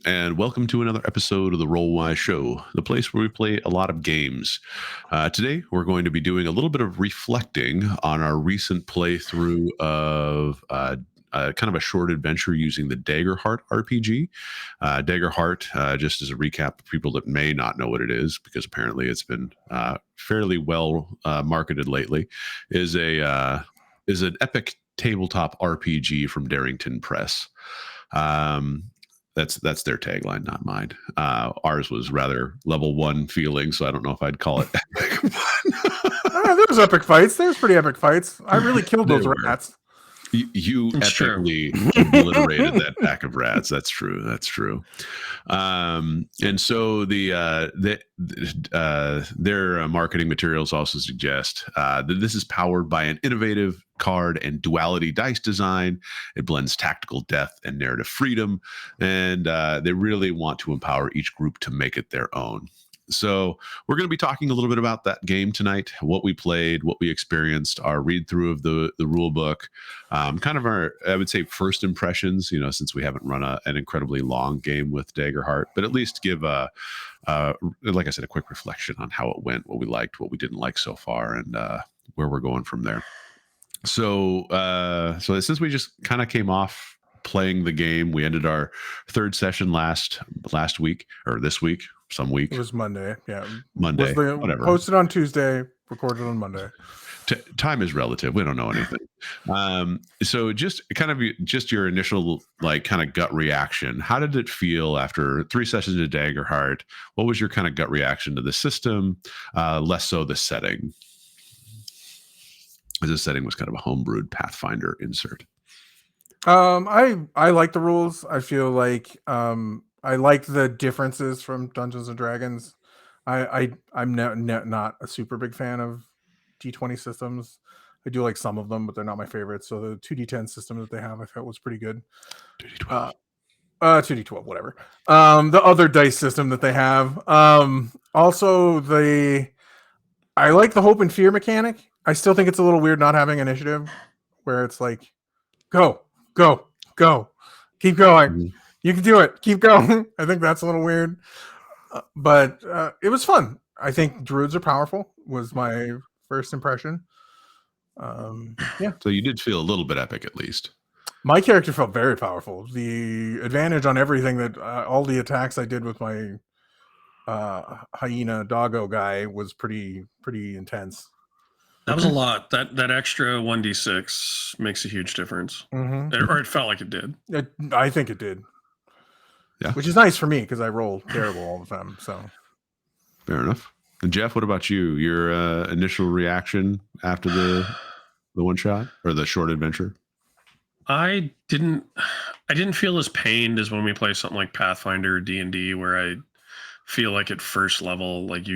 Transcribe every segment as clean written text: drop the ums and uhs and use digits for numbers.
and welcome to another episode of the Rollwise Show, the place where we play a lot of games. Today, we're going to be doing a little bit of reflecting on our recent playthrough of kind of a short adventure using the Daggerheart RPG. Daggerheart, just as a recap for people that may not know what it is, because apparently it's been fairly well marketed lately, is an epic tabletop RPG from Darrington Press. That's their tagline, not mine. Ours was rather level 1 feeling, so I don't know if I'd call it epic. There was epic fights. There's pretty epic fights. I really killed those rats. You epically obliterated that pack of rats. That's true. That's true. And so their marketing materials also suggest that this is powered by an innovative card and duality dice design. It blends tactical depth and narrative freedom, and they really want to empower each group to make it their own. So we're going to be talking a little bit about that game tonight, what we played, what we experienced, our read through of the rule book, kind of our, I would say, first impressions, since we haven't run an incredibly long game with Daggerheart, but at least give like I said, a quick reflection on how it went, what we liked, what we didn't like so far, and where we're going from there. So since we just kind of came off playing the game, we ended our third session last week, or this week, some week. It was Monday. Yeah. Monday. Whatever. Posted on Tuesday, recorded on Monday. Time is relative. We don't know anything. So just your initial kind of gut reaction. How did it feel after 3 sessions of Daggerheart? What was your kind of gut reaction to the system? Less so the setting. This setting was kind of a homebrewed Pathfinder insert. I like the rules. I feel like I like the differences from Dungeons and Dragons. I'm not a super big fan of D20 systems. I do like some of them, but they're not my favorites. So the 2D10 system that they have, I thought was pretty good. 2D12. 2D12, whatever. The other dice system that they have. Also, I like the hope and fear mechanic. I still think it's a little weird not having initiative, where it's like, go, keep going. Mm-hmm. You can do it. Keep going. I think that's a little weird, but it was fun. I think druids are powerful. Was my first impression. Yeah. So you did feel a little bit epic, at least. My character felt very powerful. The advantage on everything that all the attacks I did with my hyena doggo guy was pretty intense. That was a lot. That extra 1d6 makes a huge difference. Mm-hmm. Or it felt like it did. I think it did. Yeah. Which is nice for me because I roll terrible all the time. So fair enough. And Jeff, what about you? Your initial reaction after the one shot or the short adventure? I didn't feel as pained as when we play something like Pathfinder or D&D, where I feel like at first level, like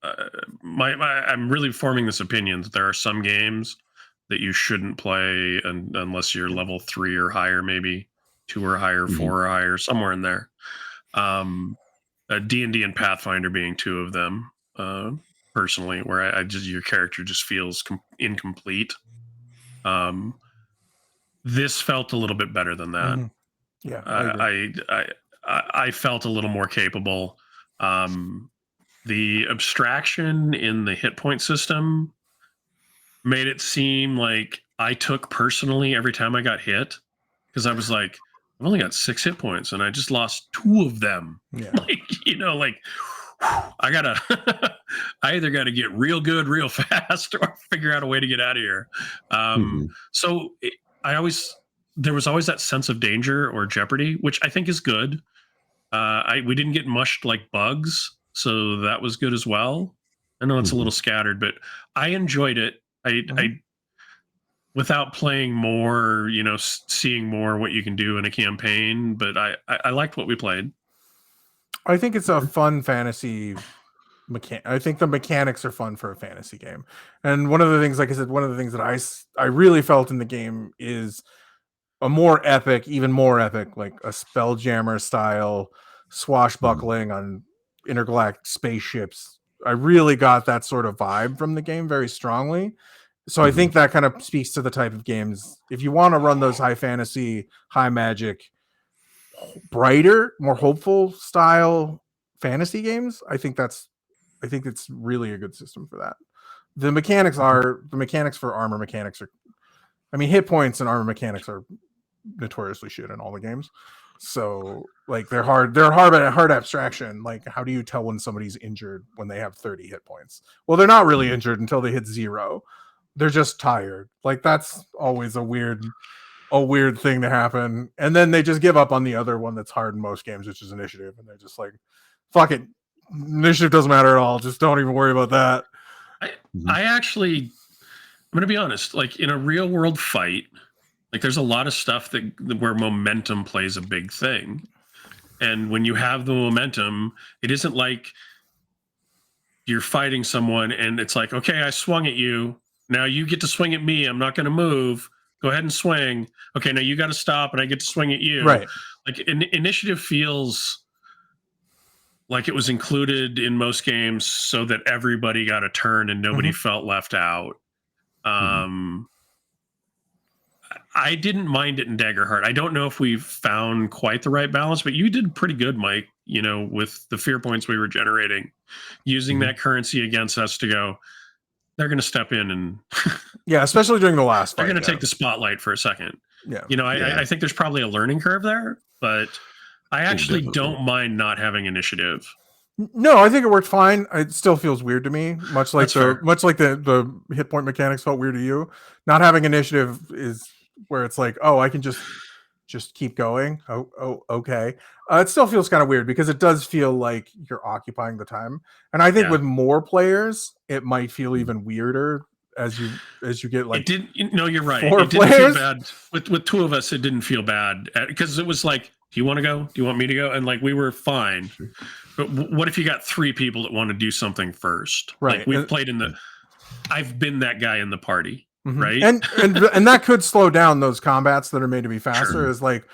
I'm really forming this opinion that there are some games that you shouldn't play unless you're level 3 or higher, maybe 2 or higher, 4 or higher, somewhere in there. D&D and Pathfinder being 2 of them, personally, where your character just feels incomplete. This felt a little bit better than that. Mm-hmm. Yeah, I felt a little more capable. The abstraction in the hit point system made it seem like I took personally every time I got hit, because I was like, I've only got 6 hit points and I just lost 2 of them. Yeah. I either got to get real good real fast or figure out a way to get out of here. So there was always that sense of danger or jeopardy, which I think is good. We didn't get mushed like bugs, so that was good as well. I know it's a little scattered, but I enjoyed it. I without playing more, seeing more what you can do in a campaign, but I liked what we played. I think it's a fun fantasy mechanic. I think the mechanics are fun for a fantasy game. And one of the things, like I said, one of the things that I really felt in the game is a even more epic, like a Spelljammer style swashbuckling on intergalactic spaceships. I really got that sort of vibe from the game very strongly. So I think that kind of speaks to the type of games. If you want to run those high fantasy, high magic, brighter, more hopeful style fantasy games, I think it's really a good system for that. The mechanics for armor mechanics are, I mean, hit points and armor mechanics are notoriously shit in all the games. So like they're hard abstraction. Like, how do you tell when somebody's injured when they have 30 hit points? Well, they're not really injured until they hit 0. They're just tired. Like, that's always a weird thing to happen. And then they just give up on the other one that's hard in most games, which is initiative. And they're just like, fuck it. Initiative doesn't matter at all. Just don't even worry about that. I'm going to be honest, like in a real world fight, like there's a lot of stuff where momentum plays a big thing. And when you have the momentum, it isn't like you're fighting someone and it's like, okay, I swung at you. Now you get to swing at me. I'm not going to move. Go ahead and swing. Okay, now you got to stop and I get to swing at you. Right. Like initiative feels like it was included in most games so that everybody got a turn and nobody felt left out. I didn't mind it in Daggerheart. I don't know if we've found quite the right balance, but you did pretty good, Mike, with the fear points we were generating, using that currency against us to go, they're going to step in and yeah, especially during the last fight. They're going to take the spotlight for a second. Yeah. I think there's probably a learning curve there, but I actually don't mind not having initiative. No, I think it worked fine. It still feels weird to me, much like the hit point mechanics felt weird to you. Not having initiative is where it's like, oh, I can just keep going. Oh, okay. It still feels kind of weird because it does feel like you're occupying the time. And I think with more players, it might feel even weirder as you get like. It didn't. No, you're right. It didn't feel bad with two of us. It didn't feel bad because it was like, do you want to go? Do you want me to go? And like we were fine. But what if you got 3 people that want to do something first? Right. Like we've played I've been that guy in the party, right? And that could slow down those combats that are made to be faster. Sure. Is like,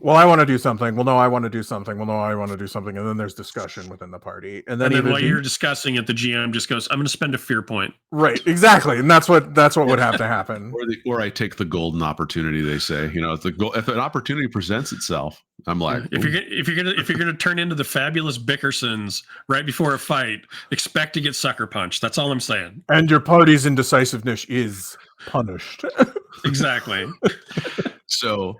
well, I want to do something. Well, no, I want to do something. Well, no, I want to do something. And then there's discussion within the party. And then while you're discussing it, the GM just goes, I'm going to spend a fear point. Right. Exactly. And that's what would have to happen. Or I take the golden opportunity. They say, if an opportunity presents itself, I'm like, if you're gonna turn into the fabulous Bickersons right before a fight, expect to get sucker punched. That's all I'm saying. And your party's indecisiveness is punished. Exactly. So,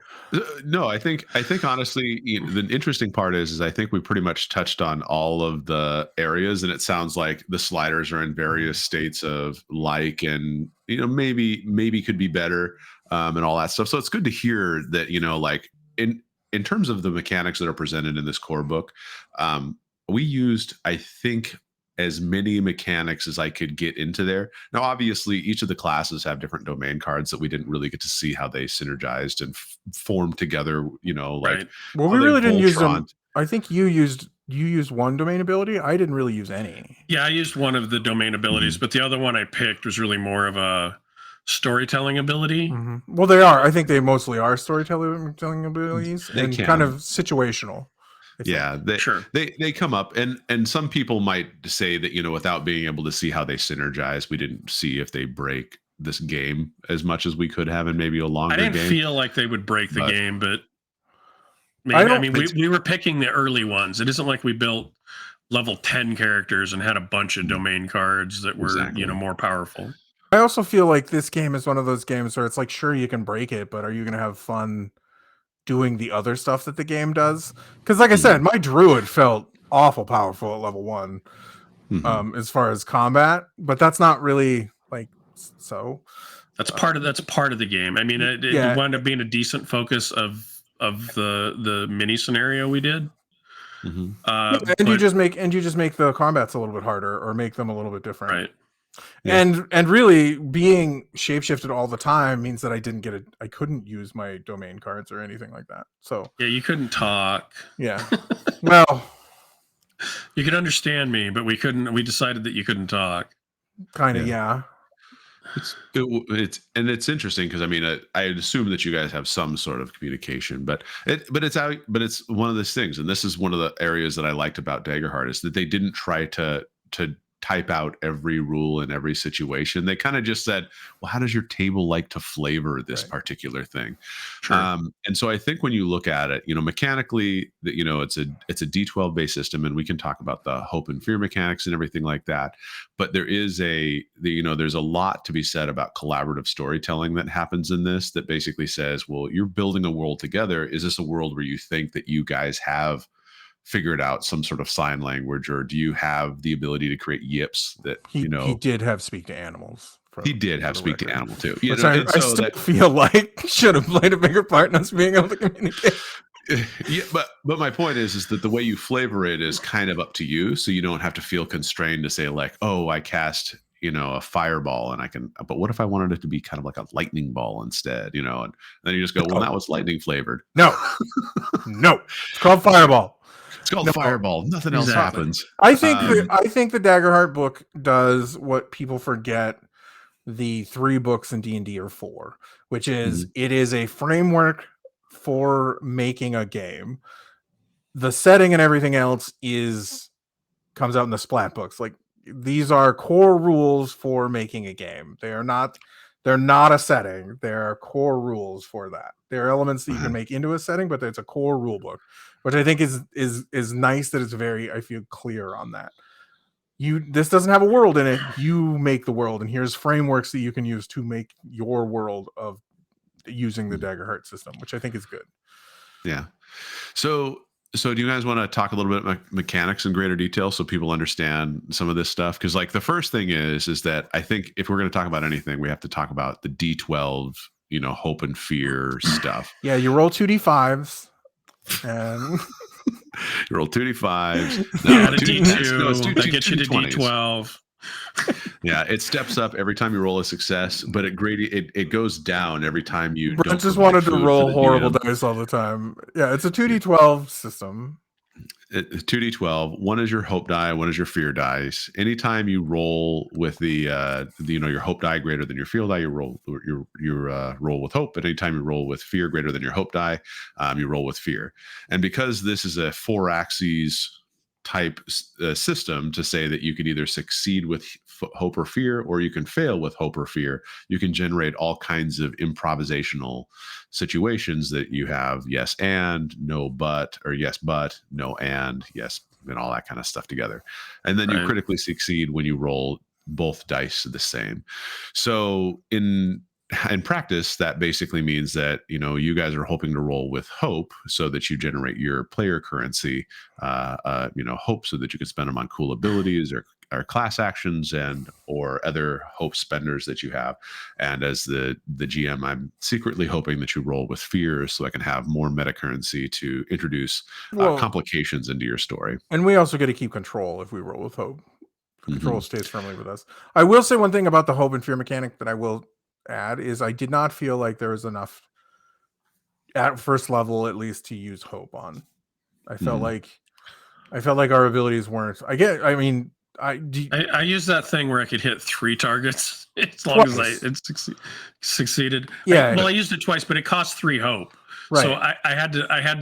no, I think honestly, the interesting part is I think we pretty much touched on all of the areas, and it sounds like the sliders are in various states of and maybe could be better, and all that stuff. So it's good to hear that like in terms of the mechanics that are presented in this core book, we used, I think, as many mechanics as I could get into there. Now, obviously, each of the classes have different domain cards that we didn't really get to see how they synergized and formed together. Right. Well, we really didn't use them. I think you used one domain ability. I didn't really use any. Yeah, I used one of the domain abilities, but the other one I picked was really more of a storytelling ability. Well, they are. I think they mostly are storytelling abilities and kind of situational. Yeah, they come up, and some people might say that without being able to see how they synergize, we didn't see if they break this game as much as we could have in maybe a longer game. I didn't feel like they would break the game, but maybe, we were picking the early ones. It isn't like we built level 10 characters and had a bunch of domain cards that were more powerful. I also feel like this game is one of those games where it's like, sure, you can break it, but are you going to have fun doing the other stuff that the game does? Because like I said, my druid felt awful powerful at level 1 as far as combat, but that's not really like so. That's part of the game. I mean, it wound up being a decent focus of the mini scenario we did. And you just make the combats a little bit harder or make them a little bit different. Right. Yeah. And really being shapeshifted all the time means that I couldn't use my domain cards or anything like that. So yeah, you couldn't talk. Yeah. Well, you could understand me, but we couldn't. We decided that you couldn't talk. Kind of, yeah. It's interesting because I assume that you guys have some sort of communication, but it's one of those things, and this is one of the areas that I liked about Daggerheart is that they didn't try to type out every rule in every situation. They kind of just said, well, how does your table like to flavor this particular thing? Sure. And so I think when you look at it, mechanically, it's a D12 based system, and we can talk about the hope and fear mechanics and everything like that. But there is there's a lot to be said about collaborative storytelling that happens in this, that basically says, well, you're building a world together. Is this a world where you think that you guys have figured out some sort of sign language, or do you have the ability to create yips that he did have speak to animals? He did have speak to animal too. Which I still feel like should have played a bigger part in us being able to communicate. Yeah, but my point is that the way you flavor it is kind of up to you, so you don't have to feel constrained to say like, oh, I cast a fireball and I can, but what if I wanted it to be kind of like a lightning ball instead, and then you just go, well, now it's lightning flavored. No, it's called fireball. It's called fireball. Nothing else happens. I think the Daggerheart book does what people forget the 3 books in D&D are for, which is it is a framework for making a game. The setting and everything else comes out in the splat books. Like, these are core rules for making a game. They're not a setting. There are core rules for that. There are elements that you can make into a setting, but it's a core rule book, which I think is nice that it's very, I feel, clear on that. This doesn't have a world in it. You make the world, and here's frameworks that you can use to make your world of using the Daggerheart system, which I think is good. Yeah. So do you guys want to talk a little bit about mechanics in greater detail so people understand some of this stuff? Because like the first thing is that I think if we're going to talk about anything, we have to talk about the D12, hope and fear stuff. Yeah, you roll 2d5s and you roll 2d5s. No, add a D2. That gets you to D12. Yeah, it steps up every time you roll a success, but it goes down every time you don't. I just wanted to roll horrible dice all the time. Yeah, it's a 2d12 system. 2d12. One is your hope die, one is your fear dice. Anytime you roll with your hope die greater than your fear die, you roll with hope. But anytime you roll with fear greater than your hope die, you roll with fear. And because this is a 4 axes type system, to say that you can either succeed with hope or fear, or you can fail with hope or fear, you can generate all kinds of improvisational situations that you have yes and, no but, or yes but, no and, yes, and all that kind of stuff together. And then you critically succeed when you roll both dice the same. So in practice, that basically means that you guys are hoping to roll with hope so that you generate your player currency, hope, so that you can spend them on cool abilities or class actions or other hope spenders that you have. And as the GM, I'm secretly hoping that you roll with fear so I can have more meta-currency to introduce complications into your story. And we also get to keep control if we roll with hope. Control stays firmly with us. I will say one thing about the hope and fear mechanic that I will add is I did not feel like there was enough at first level, at least, to use hope on. I felt like our abilities weren't. I used that thing where I could hit 3 targets as long as it succeeded. Yeah. I used it twice, but it cost 3 hope. Right. So I had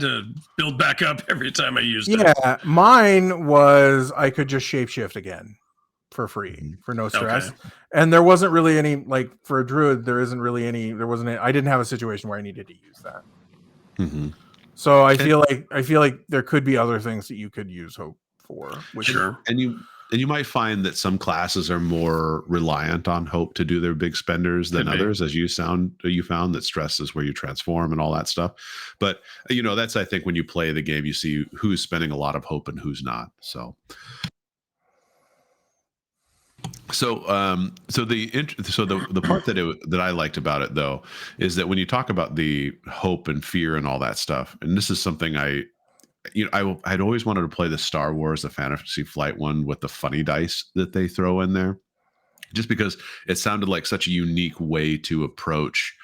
to build back up every time I used it. Yeah, mine was I could just shapeshift again for free for no stress. Okay. And there wasn't really any, like, for a druid, I didn't have a situation where I needed to use that. Mm-hmm. So I feel like there could be other things that you could use hope for. Sure. And you might find that some classes are more reliant on hope to do their big spenders than others, as you found that stress is where you transform and all that stuff. But that's, I think, when you play the game, you see who's spending a lot of hope and who's not. So the part that I liked about it, though, is that when you talk about the hope and fear and all that stuff, and this is something I'd always wanted to play the Star Wars, the Fantasy Flight one, with the funny dice that they throw in there, just because it sounded like such a unique way to approach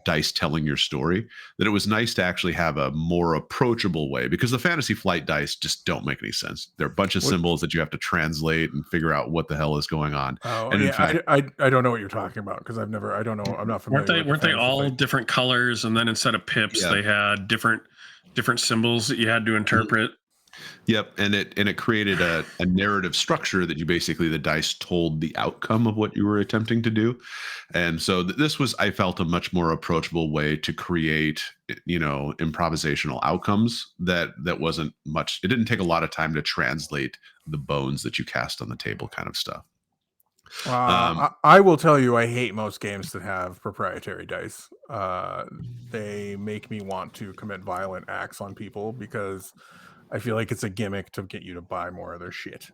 dice telling your story, that it was nice to actually have a more approachable way, because the Fantasy Flight dice just don't make any sense. They're a bunch of symbols that you have to translate and figure out what the hell is going on. Oh, and in fact, I don't know what you're talking about, because I don't know. I'm not familiar. Weren't they all different colors? And then instead of pips, they had different symbols that you had to interpret. Yep, and it created a narrative structure that you basically the dice told the outcome of what you were attempting to do, and so this was I felt a much more approachable way to create improvisational outcomes that wasn't much. It didn't take a lot of time to translate the bones that you cast on the table, kind of stuff. I will tell you, I hate most games that have proprietary dice. They make me want to commit violent acts on people because I feel like it's a gimmick to get you to buy more of their shit.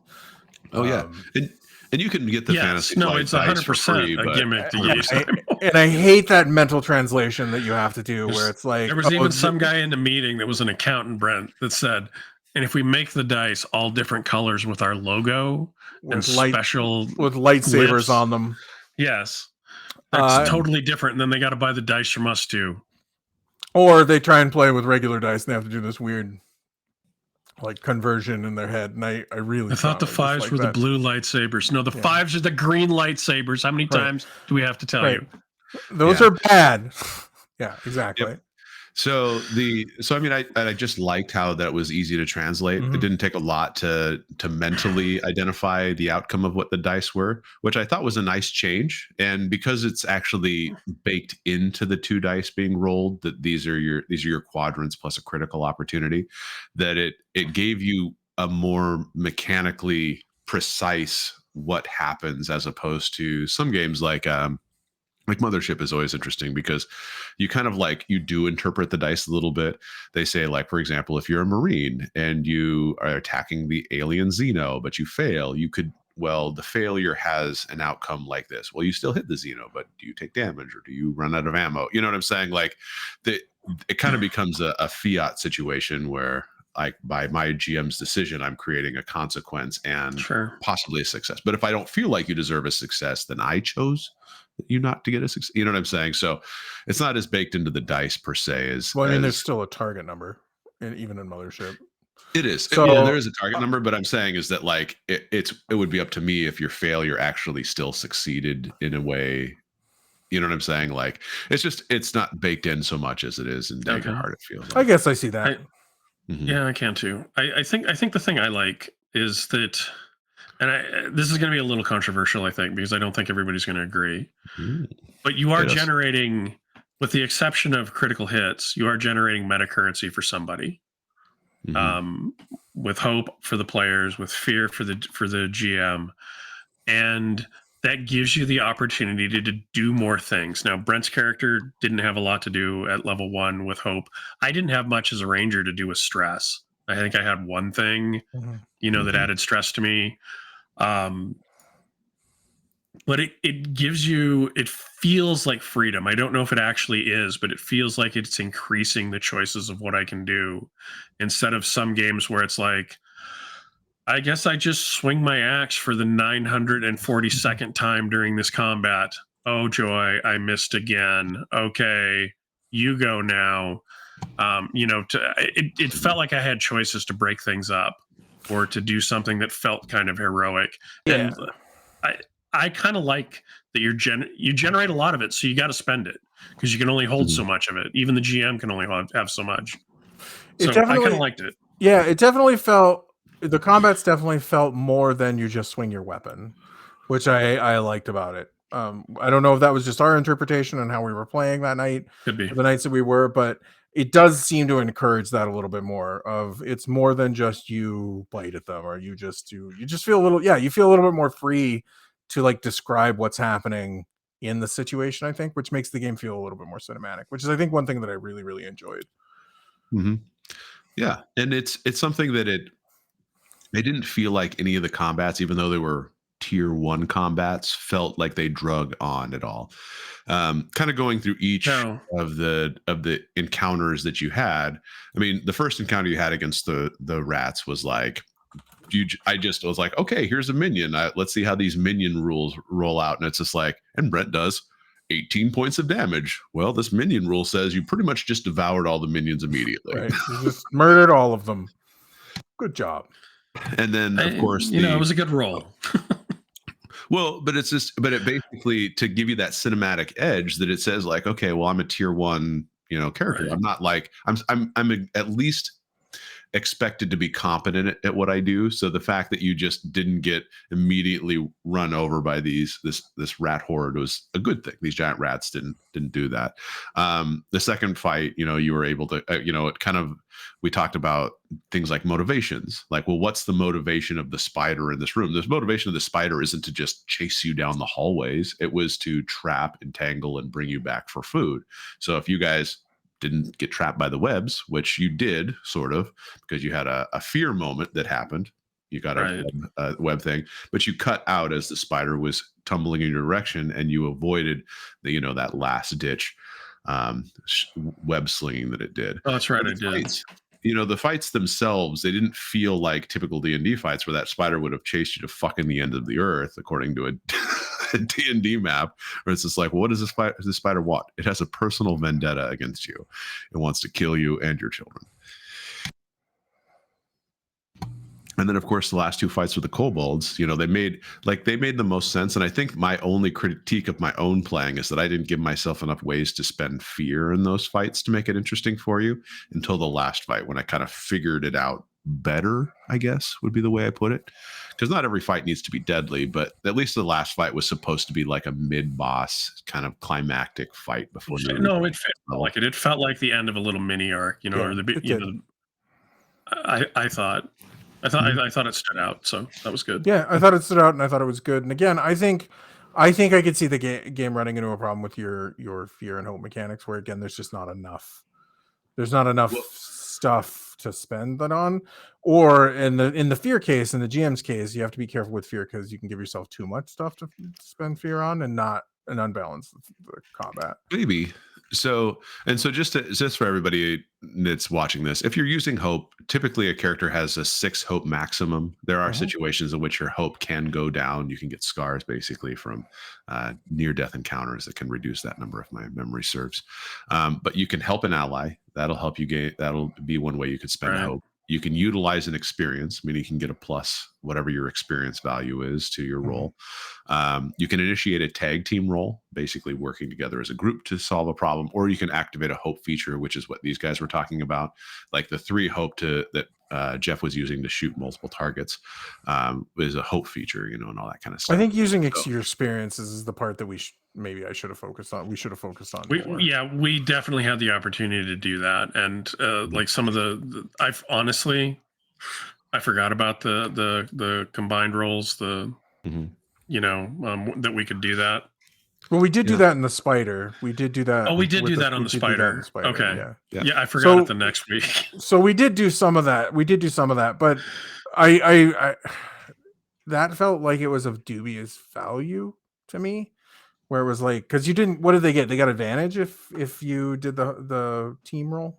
Oh yeah, and you can get the fantasy flight it's dice for 100% free, a but gimmick to use. And I hate that mental translation that you have to do, where it's like there was even some guy in the meeting that was an accountant, Brent, that said, "And if we make the dice all different colors with our logo and special with lightsabers lips, on them, yes, that's totally different. And then they got to buy the dice from us too." Or they try and play with regular dice and they have to do this weird like conversion in their head. And I thought the 5s were the blue lightsabers. No, the 5s are the green lightsabers. How many times do we have to tell you? Those are bad. Yeah, exactly. Yep. So I mean, I just liked how that was easy to translate. It didn't take a lot to mentally identify the outcome of what the dice were, which I thought was a nice change. And because it's actually baked into the 2 dice being rolled, that these are your quadrants plus a critical opportunity, that it gave you a more mechanically precise what happens, as opposed to some games like Mothership is always interesting because you kind of you do interpret the dice a little bit. They say, like, for example, if you're a Marine and you are attacking the alien Xeno, but you fail, the failure has an outcome like this. Well, you still hit the Xeno, but do you take damage or do you run out of ammo? You know what I'm saying? Like, it kind of becomes a fiat situation where, like, by my GM's decision, I'm creating a consequence and possibly a success. But if I don't feel like you deserve a success, then I chose you not to get a success. You know what I'm saying? So it's not as baked into the dice per se as. Well, I mean, there's still a target number, even in Mothership. It is. So there is a target number, but I'm saying is that, like, it would be up to me if your failure actually still succeeded in a way. You know what I'm saying? Like, it's not baked in so much as it is in Daggerheart. It feels like. I guess I see that. Yeah, I can too. I think the thing I like is that, and this is going to be a little controversial, I think, because I don't think everybody's going to agree. But you are generating, with the exception of critical hits, you are generating meta-currency for somebody. With hope for the players, with fear for the GM, and that gives you the opportunity to do more things. Now, Brent's character didn't have a lot to do at level 1 with hope. I didn't have much as a ranger to do with stress. I think I had one thing, that added stress to me. But it gives you, it feels like freedom. I don't know if it actually is, but it feels like it's increasing the choices of what I can do, instead of some games where it's like, I guess I just swing my axe for the 942nd time during this combat. Oh joy, I missed again. Okay, you go now. It felt like I had choices to break things up or to do something that felt kind of heroic. Yeah. And I kind of like that you generate a lot of it, so you got to spend it because you can only hold so much of it. Even the GM can only have so much. So I kind of liked it. Yeah, it definitely felt, the combats definitely felt more than you just swing your weapon, which I liked about it. I don't know if that was just our interpretation and how we were playing that night. Could be the nights that we were, but it does seem to encourage that a little bit more. Of it's more than just you bite at them, or you just feel a little, you feel a little bit more free to like describe what's happening in the situation, I think, which makes the game feel a little bit more cinematic, which is, I think, one thing that I really, really enjoyed. Yeah. And it's something that it didn't feel like any of the combats, even though they were tier 1 combats, felt like they drug on at all. Kind of going through each of the encounters that you had. I mean, the first encounter you had against the rats was like, I just was like, okay, here's a minion. Let's see how these minion rules roll out. And it's just like, and Brent does 18 points of damage. Well, this minion rule says you pretty much just devoured all the minions immediately. Right. You just murdered all of them. Good job. And then, of course, it was a good roll. Well, but it basically, to give you that cinematic edge, that it says like, okay, well, I'm a tier 1, character. Right. I'm not like, I'm at least expected to be competent at what I do. So the fact that you just didn't get immediately run over by this rat horde was a good thing. These giant rats didn't do that. The second fight, you were able to, it kind of, we talked about things like motivations. Like, well, what's the motivation of the spider in this room? The motivation of the spider isn't to just chase you down the hallways. It was to trap, entangle, and bring you back for food. So if you guys didn't get trapped by the webs, which you did sort of, because you had a fear moment that happened. You got a web thing, but you cut out as the spider was tumbling in your direction, and you avoided that last ditch web slinging that it did. Oh, that's right, I did. The fights themselves, they didn't feel like typical D&D fights where that spider would have chased you to fucking the end of the earth, according to a D&D map, where it's just like, what does this spider want? It has a personal vendetta against you. It wants to kill you and your children. And then, of course, the last two fights with the kobolds, they made the most sense. And I think my only critique of my own playing is that I didn't give myself enough ways to spend fear in those fights to make it interesting for you until the last fight, when I kind of figured it out better, I guess would be the way I put it. Because not every fight needs to be deadly, but at least the last fight was supposed to be like a mid-boss kind of climactic fight before. No, it felt like it. It felt like the end of a little mini arc, or the. I thought it stood out, so that was good. Yeah, I thought it stood out, and I thought it was good. And again, I think I could see the game running into a problem with your fear and hope mechanics, where again, there's just not enough. There's not enough stuff to spend that on. Or in the fear case, in the GM's case, you have to be careful with fear, because you can give yourself too much stuff to spend fear on, and not an unbalance the combat. Maybe. So just for everybody that's watching this, if you're using hope, typically a character has a 6 hope maximum. There are situations in which your hope can go down. You can get scars basically from near-death encounters that can reduce that number if my memory serves. But you can help an ally. That'll help you gain. That'll be one way you could spend hope. You can utilize an experience, meaning you can get a plus, whatever your experience value is, to your roll. You can initiate a tag team roll, basically working together as a group to solve a problem, or you can activate a hope feature, which is what these guys were talking about, like the 3 hope that Jeff was using to shoot multiple targets is a hope feature, and all that kind of stuff. I think using your experiences is the part that maybe I should have focused on. We should have focused on. We definitely had the opportunity to do that, and like some of I've honestly, I forgot about the combined rolls, that we could do that. Well, we did do that in the spider. We did do that. Oh, we did do that on the spider. Okay. Yeah, I forgot it the next week. So we did do some of that. But I that felt like it was of dubious value to me, where it was like, because you didn't. What did they get? They got advantage if you did the team roll.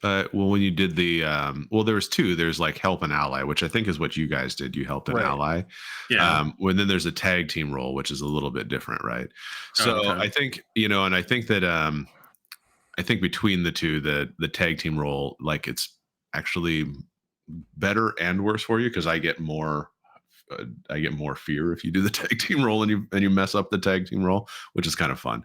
Well, when you did the there was 2. There's like help an ally, which I think is what you guys did. You helped an ally. Yeah. When then there's a tag team role, which is a little bit different, right? So I think and I think that I think between the two, the tag team role, like, it's actually better and worse for you, because I get more fear if you do the tag team role and you mess up the tag team role, which is kind of fun.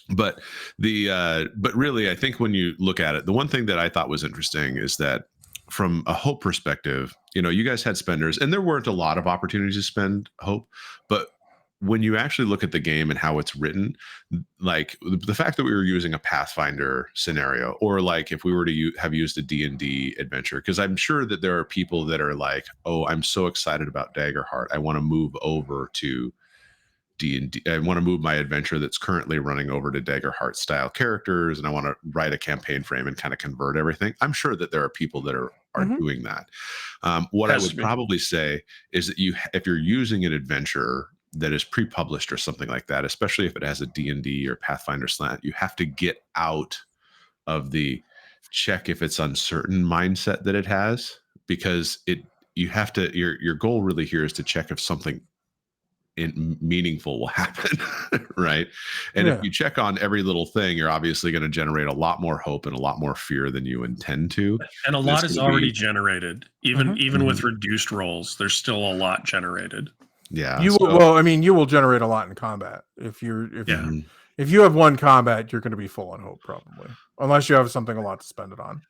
But really, I think when you look at it, the one thing that I thought was interesting is that from a hope perspective, you guys had spenders, and there weren't a lot of opportunities to spend hope. But when you actually look at the game and how it's written, like the fact that we were using a Pathfinder scenario, or like if we were to have used a D&D adventure, because I'm sure that there are people that are like, oh, I'm so excited about Daggerheart, I want to move over to D&D. I want to move my adventure that's currently running over to Daggerheart style characters, and I want to write a campaign frame and kind of convert everything. I'm sure that there are people that are doing that. What I would probably say is that if you're using an adventure that is pre-published or something like that, especially if it has a D&D or Pathfinder slant, you have to get out of the check if it's uncertain mindset that it has, because your goal really here is to check if something meaningful will happen, right? And if you check on every little thing, you're obviously going to generate a lot more hope and a lot more fear than you intend to. And a lot is already generated, even with reduced rolls. There's still a lot generated. Yeah. You will generate a lot in combat. If you have one combat, you're going to be full on hope, probably, unless you have something a lot to spend it on.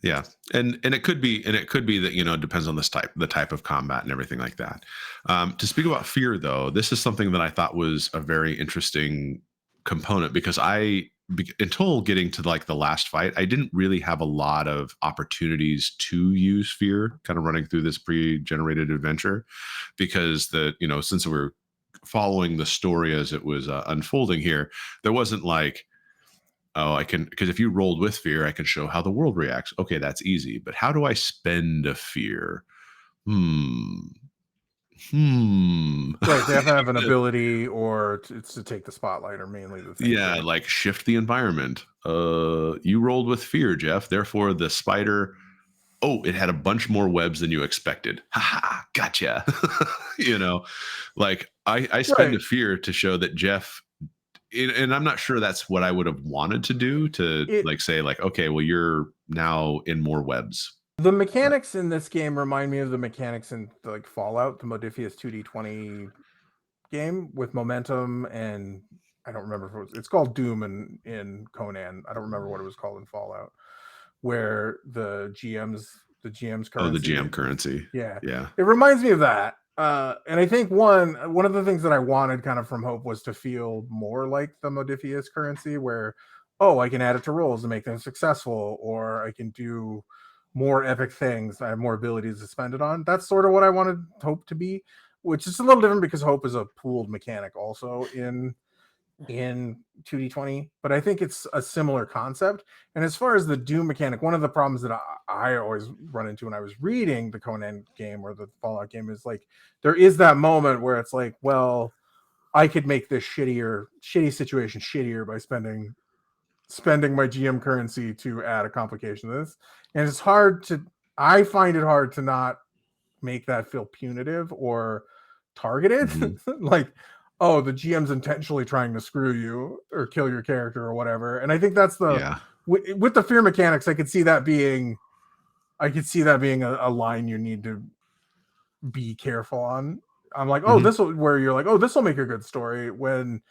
Yeah, and it could be that it depends on the type of combat and everything like that. To speak about fear, though, this is something that I thought was a very interesting component because until getting to like the last fight, I didn't really have a lot of opportunities to use fear, kind of running through this pre-generated adventure, because since we were following the story as it was unfolding here, there wasn't like, oh, I can, because if you rolled with fear, I can show how the world reacts. Okay, that's easy. But how do I spend a fear? Hmm. Right, they have to have an ability or to take the spotlight are mainly the things. Yeah, like shift the environment. You rolled with fear, Jeff. Therefore, the spider, it had a bunch more webs than you expected. Ha, gotcha. Like I spend a fear to show that Jeff, and I'm not sure that's what I would have wanted to do say okay, well, you're now in more webs. The mechanics in this game remind me of the mechanics in like Fallout, the Modifius 2D20 game with momentum, and I don't remember if it's called Doom in Conan. I don't remember what it was called in Fallout, where the GM's currency. Oh, the GM currency. Yeah. Yeah. It reminds me of that. And I think one of the things that I wanted kind of from Hope was to feel more like the Modifius currency, where, I can add it to rolls to make them successful, or I can do more epic things. I have more abilities to spend it on. That's sort of what I wanted Hope to be, which is a little different because Hope is a pooled mechanic also in 2D20, but I think it's a similar concept. And as far as the Doom mechanic, one of the problems that I always run into when I was reading the Conan game or the Fallout game is like, there is that moment where it's like, well, I could make this shitty situation shittier by spending my GM currency to add a complication to this. And I find it hard to not make that feel punitive or targeted. Mm-hmm. Like, the GM's intentionally trying to screw you or kill your character or whatever. And I think that's with the fear mechanics, I could see that being a line you need to be careful on. I'm like, this will, where you're like, this will make a good story, when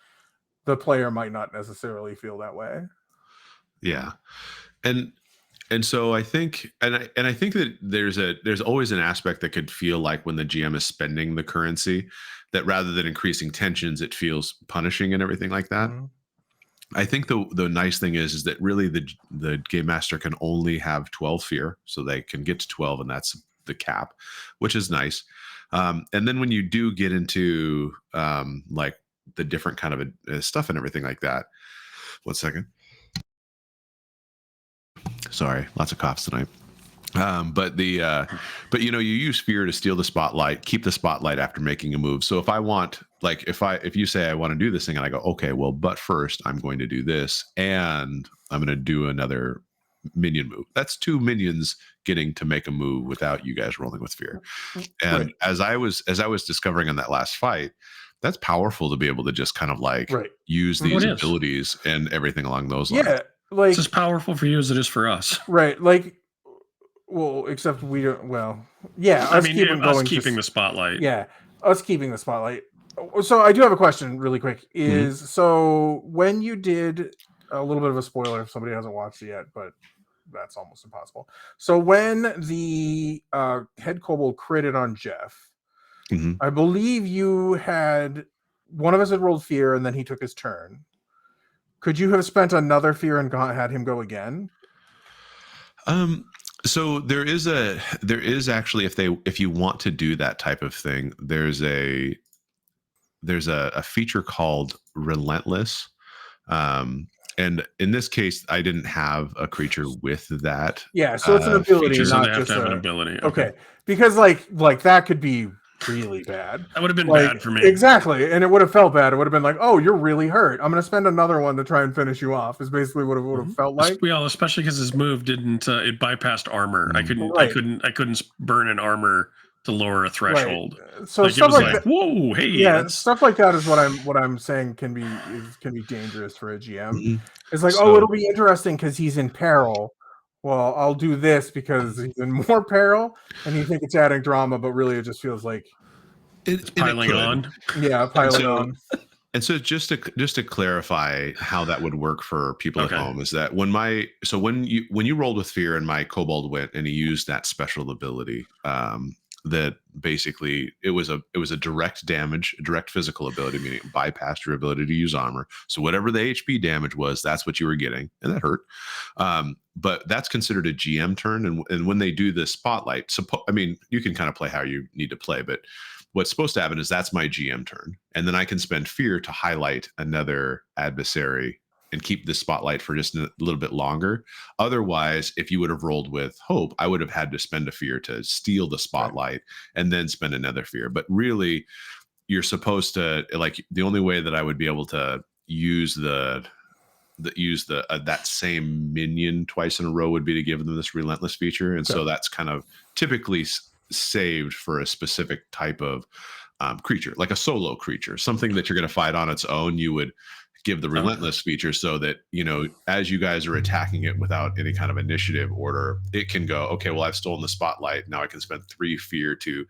the player might not necessarily feel that way. Yeah. And so I think, and I think that there's always an aspect that could feel like when the GM is spending the currency, that rather than increasing tensions, it feels punishing and everything like that. Mm-hmm. I think the nice thing is that really the game master can only have 12 fear, so they can get to 12, and that's the cap, which is nice. And then when you do get into like the different kind of stuff and everything like that, 1 second. Sorry, lots of coughs tonight. But you use fear to steal the spotlight, keep the spotlight after making a move. So if I want, like, if you say I want to do this thing, and I go, okay, well, but first I'm going to do this, and I'm going to do another minion move. That's 2 minions getting to make a move without you guys rolling with fear. And right. as I was discovering in that last fight, that's powerful to be able to just kind of like use these abilities and everything along those lines. Yeah. Like, it's as powerful for you as it is for us. Right. Like, well, except we don't, well, yeah. Us keeping the spotlight. Yeah. Us keeping the spotlight. So I do have a question really quick so when you did, a little bit of a spoiler if somebody hasn't watched it yet, but that's almost impossible. So when the head kobold critted on Jeff, I believe one of us had rolled fear and then he took his turn. Could you have spent another fear and had him go again? So there is actually, if you want to do that type of thing, there's a feature called Relentless. And in this case, I didn't have a creature with that. Yeah, so it's an ability, feature, not so they just have to have an ability. Okay, because like that could be really bad. That would have been bad for me. Exactly. And it would have felt bad. It would have been like, oh, you're really hurt. I'm going to spend another one to try and finish you off, is basically what it would have felt like. Especially because his move didn't, it bypassed armor. I couldn't burn an armor to lower a threshold. Right. So stuff like that, whoa, hey. Yeah, stuff like that is what I'm saying can be dangerous for a GM. It's like, it'll be interesting because he's in peril. Well, I'll do this because he's in more peril, and you think it's adding drama, but really it just feels like it's piling on. Yeah, piling on. And so just to clarify how that would work for people at home is that when you rolled with fear and my kobold went and he used that special ability, that basically it was a direct damage, a direct physical ability, meaning it bypassed your ability to use armor. So whatever the HP damage was, that's what you were getting, and that hurt. But that's considered a GM turn, and when they do the spotlight, you can kind of play how you need to play, but what's supposed to happen is that's my GM turn. And then I can spend fear to highlight another adversary and keep the spotlight for just a little bit longer. Otherwise, if you would have rolled with hope, I would have had to spend a fear to steal the spotlight and then spend another fear. But really, you're supposed to, like, the only way that I would be able to use that same minion twice in a row would be to give them this relentless feature. And so that's kind of typically saved for a specific type of creature, like a solo creature, something that you're going to fight on its own. You would give the relentless feature so that, as you guys are attacking it without any kind of initiative order, it can go, okay, well, I've stolen the spotlight. Now I can spend 3 fear to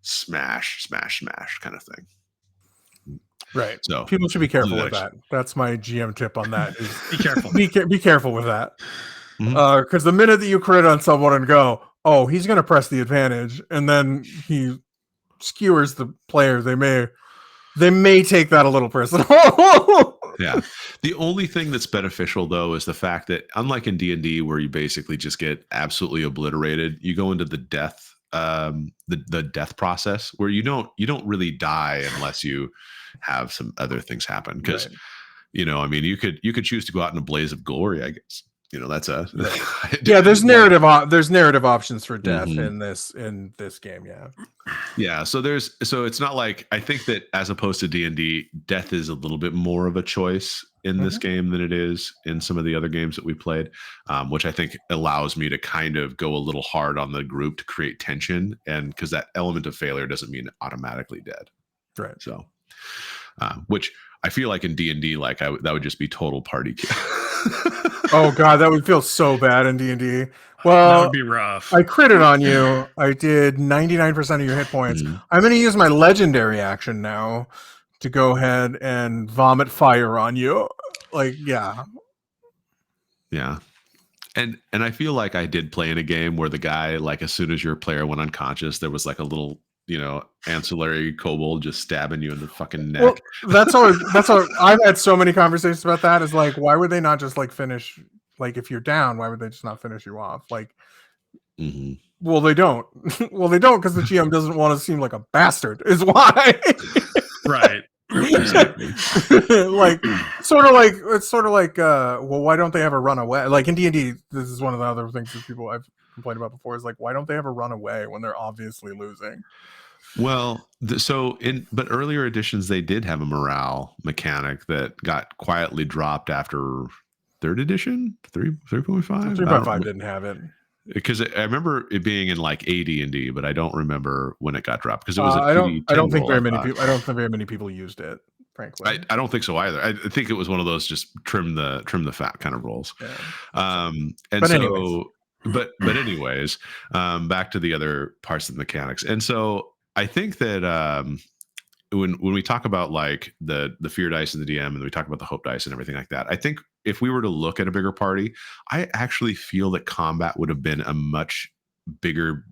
smash kind of thing. Right. So people should be careful with that. That's my GM tip on that. Is be careful. Be careful with that. Because the minute that you crit on someone and go, oh, he's going to press the advantage, and then he skewers the player, they may take that a little personal. Yeah. The only thing that's beneficial, though, is the fact that unlike in D&D, where you basically just get absolutely obliterated, you go into the death the death process where you don't really die unless you have some other things happen. Because you could choose to go out in a blaze of glory, I guess. That's a there's narrative options for death in this game. So it's not like, I think that as opposed to D&D, death is a little bit more of a choice in this game than it is in some of the other games that we played, which I think allows me to kind of go a little hard on the group to create tension, and because that element of failure doesn't mean automatically dead, right? So which I feel like in D&D, like that would just be total party kill. Oh god, that would feel so bad in D&D. Well, that would be rough. I critted on you. I did 99% of your hit points. I'm going to use my legendary action now to go ahead and vomit fire on you. Yeah. And I feel like I did play in a game where the guy, like, as soon as your player went unconscious, there was like a little, ancillary kobold just stabbing you in the fucking neck. Well, that's all. I've had so many conversations about that. Is like, why would they not just finish? Like, if you're down, why would they just not finish you off? Well, they don't. Well, they don't because the GM doesn't want to seem like a bastard. Is why. Right. Exactly. It's sort of like well, why don't they ever run away? Like in D&D, this is one of the other things that people I've complained about before, is like, why don't they ever run away when they're obviously losing? Well, but earlier editions, they did have a morale mechanic that got quietly dropped after 3rd edition, 3.5. 3.5 didn't have it. Because I remember it being in like AD&D, but I don't remember when it got dropped because it was I don't think very many people used it. Frankly, I don't think so either. I think it was one of those just trim the fat kind of rolls. Yeah. But anyways, back to the other parts of the mechanics. And so I think that when we talk about like the fear dice and the DM, and we talk about the hope dice and everything like that, I think if we were to look at a bigger party, I actually feel that combat would have been a much bigger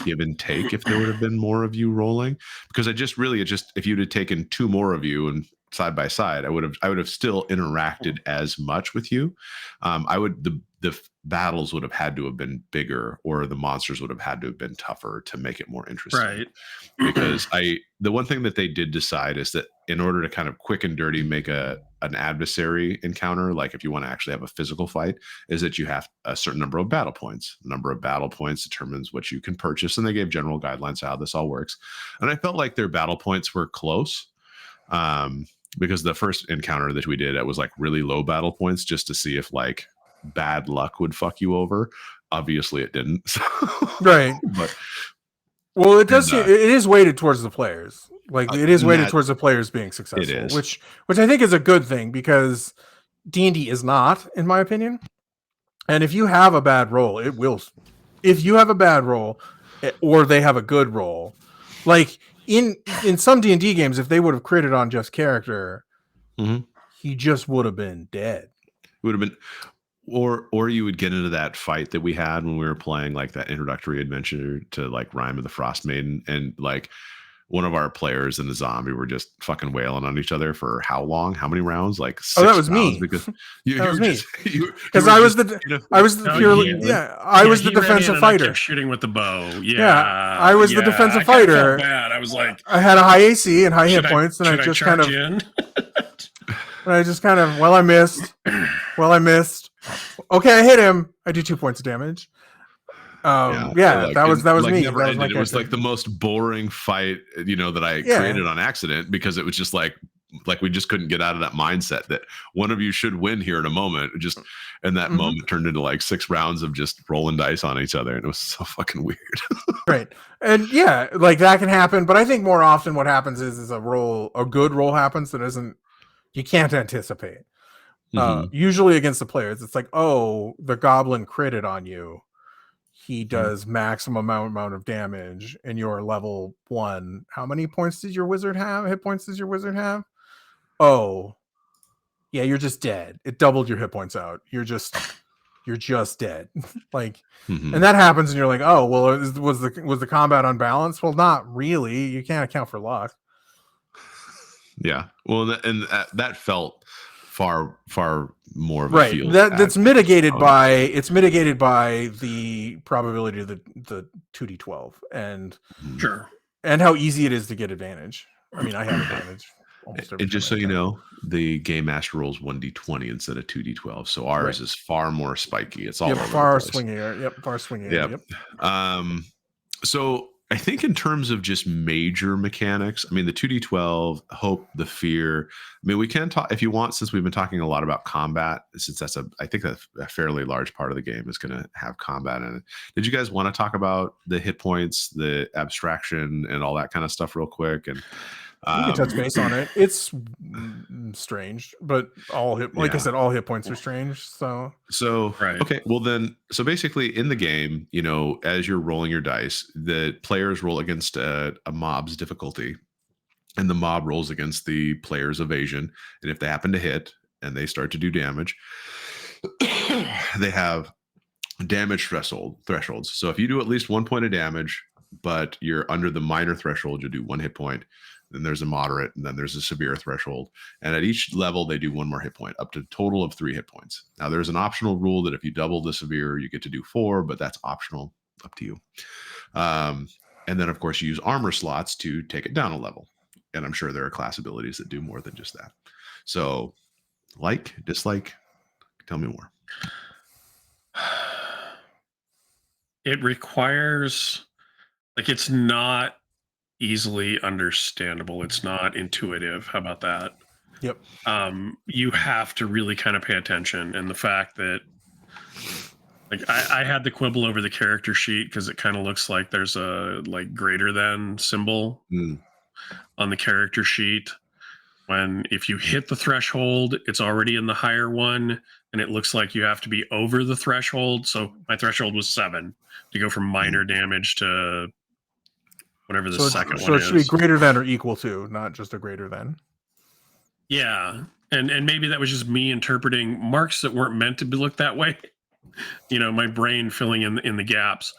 give and take if there would have been more of you rolling, because if you'd have taken 2 more of you and side by side, I would have still interacted as much with you. The battles would have had to have been bigger, or the monsters would have had to have been tougher to make it more interesting. Right. Because the one thing that they did decide is that in order to kind of quick and dirty make an adversary encounter, like if you want to actually have a physical fight, is that you have a certain number of battle points. The number of battle points determines what you can purchase, and they gave general guidelines how this all works. And I felt like their battle points were close. Because the first encounter that we did, it was like really low battle points just to see if like bad luck would fuck you over. Obviously it didn't. Right. But it does it is weighted towards the players. Like it is weighted towards the players being successful, which I think is a good thing, because D&D is not, in my opinion. And if you have a bad roll, it will. If you have a bad roll, or they have a good roll, like in some D&D games, if they would have critted on just character, he just would have been dead. It would have been, or you would get into that fight that we had when we were playing like that introductory adventure to like Rime of the Frost Maiden, and like one of our players and the zombie were just fucking wailing on each other for how long? How many rounds? Like 6 that was rounds me. Because that was me. Because I was the defensive fighter. Shooting with the bow. I was the defensive fighter. Bad. I was like, I had a high AC and high hit points, and I just kind of, I missed. Okay, I hit him. I do 2 points of damage. That was me. It was like the most boring fight, that I created on accident, because it was just like we just couldn't get out of that mindset that one of you should win here in a moment. And that moment turned into like 6 rounds of just rolling dice on each other, and it was so fucking weird. Right. And like that can happen, but I think more often what happens is a good roll happens that you can't anticipate. Usually against the players, it's like, oh, the goblin critted on you. He does maximum amount of damage, and you're level 1. How many points did your wizard have? Hit points does your wizard have? Oh, yeah, you're just dead. It doubled your hit points out. You're just dead. Like, and that happens, and you're like, oh, well, was the combat unbalanced? Well, not really. You can't account for luck. Yeah. Well, and that felt far more of a right. field. That's mitigated by the probability of the 2d12 and sure, and how easy it is to get advantage. I mean, I have advantage. And just so you know, the game master rolls 1d20 instead of 2d12, so ours is far more spiky. It's all far swingier. Yep, far swingier. Yep. So I think in terms of just major mechanics, I mean, the 2d12, hope, the fear. I mean, we can talk if you want, since we've been talking a lot about combat, since I think a fairly large part of the game is going to have combat in it. Did you guys want to talk about the hit points, the abstraction, and all that kind of stuff real quick? And you can touch base on it. It's strange, but I said, all hit points are strange. So right. Okay. Well, then, so basically in the game, as you're rolling your dice, the players roll against a mob's difficulty, and the mob rolls against the player's evasion. And if they happen to hit and they start to do damage, they have damage thresholds. So if you do at least 1 point of damage, but you're under the minor threshold, you do 1 hit point. Then there's a moderate, and then there's a severe threshold. And at each level, they do 1 more hit point, up to a total of 3 hit points. Now, there's an optional rule that if you double the severe, you get to do 4, but that's optional, up to you. And then, of course, you use armor slots to take it down a level. And I'm sure there are class abilities that do more than just that. So, like, dislike, tell me more. It requires, it's not easily understandable. It's not intuitive. How about that? Yep. You have to really kind of pay attention. And the fact that I had the quibble over the character sheet because it kind of looks like there's a greater than symbol on the character sheet. When if you hit the threshold, it's already in the higher one, and it looks like you have to be over the threshold. So my threshold was 7 to go from minor damage to whatever the second one is. So it should be greater than or equal to, not just a greater than. Yeah. And maybe that was just me interpreting marks that weren't meant to be looked that way. My brain filling in the gaps.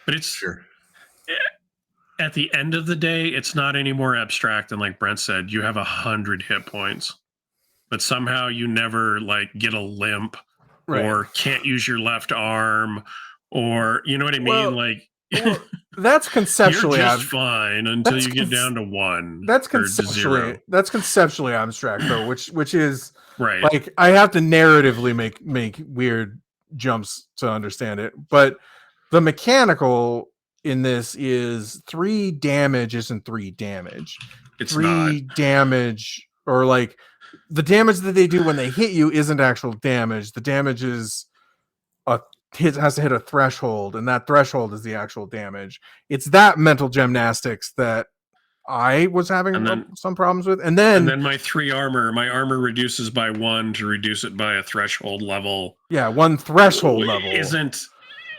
But it's at the end of the day, it's not any more abstract than, like Brent said, you have 100 hit points, but somehow you never get a limp or can't use your left arm, or you know what I mean? Well, that's conceptually you're just fine until you get down to 1. That's conceptually abstract though, which is right. I have to narratively make weird jumps to understand it, but the mechanical in this is 3 damage isn't 3 damage. It's 3 not damage, or the damage that they do when they hit you isn't actual damage. The damage is has to hit a threshold, and that threshold is the actual damage. It's that mental gymnastics that I was having some problems with. And then my armor reduces by 1 to reduce it by a threshold level. Yeah, 1 threshold level isn't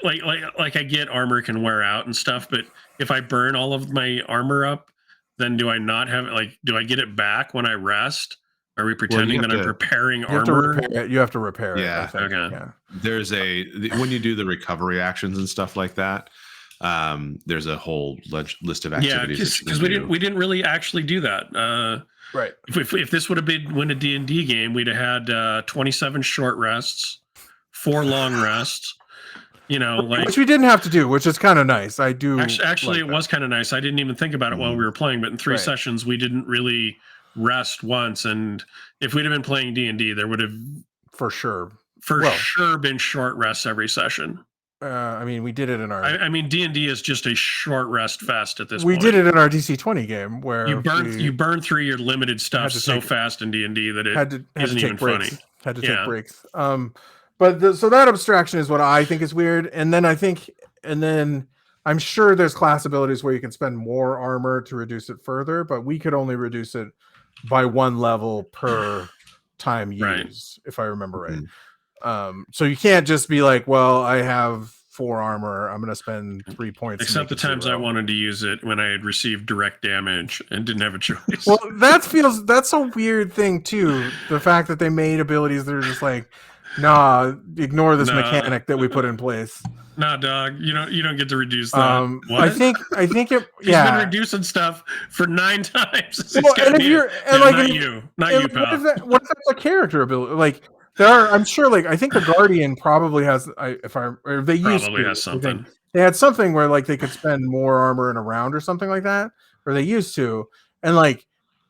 like I get armor can wear out and stuff, but if I burn all of my armor up, then do I not have do I get it back when I rest? Are we pretending that I'm preparing you armor? You have to repair it. Yeah. I think. Okay. Yeah. There's when you do the recovery actions and stuff like that, there's a whole list of activities. Because we didn't really actually do that. Right. If this would have been a D&D game, we'd have had 27 short rests, 4 long rests. Which we didn't have to do, which is kind of nice. I do. Actually, it was kind of nice. I didn't even think about it while we were playing, but in 3 sessions, we didn't really rest once. And if we'd have been playing D&D, there would have for sure been short rests every session. I mean, we did it in our. I mean, D&D is just a short rest fest at this point. We did it in our DC-20 game where you burn through your limited stuff so fast in D&D that it isn't even funny. Had to take breaks. So that abstraction is what I think is weird. And then I'm sure there's class abilities where you can spend more armor to reduce it further, but we could only reduce it by 1 level per time used, if I remember right. So you can't just be like, well, I have 4 armor, I'm going to spend 3 points. Except the times I wanted to use it when I had received direct damage and didn't have a choice. Well, that's a weird thing too. The fact that they made abilities that are just like, nah, ignore this mechanic that we put in place. Nah, dog, you don't get to reduce that. What? I think it. He's been reducing stuff for 9 times. Well, and if you're not you, pal. What if that's a character ability? Like there are, I'm sure. Like I think the Guardian probably has. They has something. They had something where like they could spend more armor in a round or something like that, or they used to, and like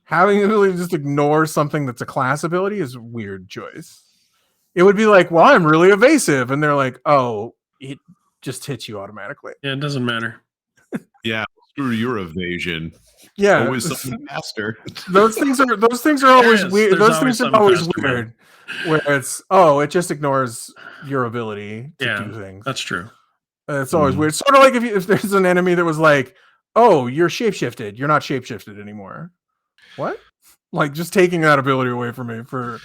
having the ability to just ignore something that's a class ability is a weird choice. It would be like, well, I'm really evasive, and they're like, oh, it just hits you automatically. Yeah, it doesn't matter. Yeah, screw your evasion. Yeah, always something faster. Those things are always weird. Those things are always weird. Where it just ignores your ability to do things. That's true. It's always weird. Sort of like if there's an enemy that was like, oh, you're shapeshifted. You're not shapeshifted anymore. What? Like just taking that ability away from me for.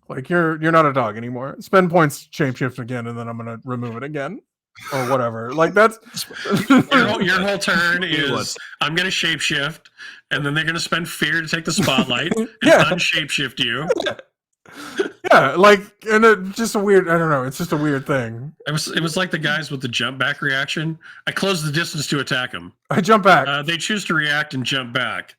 Like you're not a dog anymore. Spend points, shapeshift again, and then I'm gonna remove it again, or whatever. Like that's your whole turn is I'm gonna shapeshift, and then they're gonna spend fear to take the spotlight and unshapeshift you. Yeah, like and it's just a weird. I don't know. It's just a weird thing. It was like the guys with the jump back reaction. I close the distance to attack them. I jump back. They choose to react and jump back.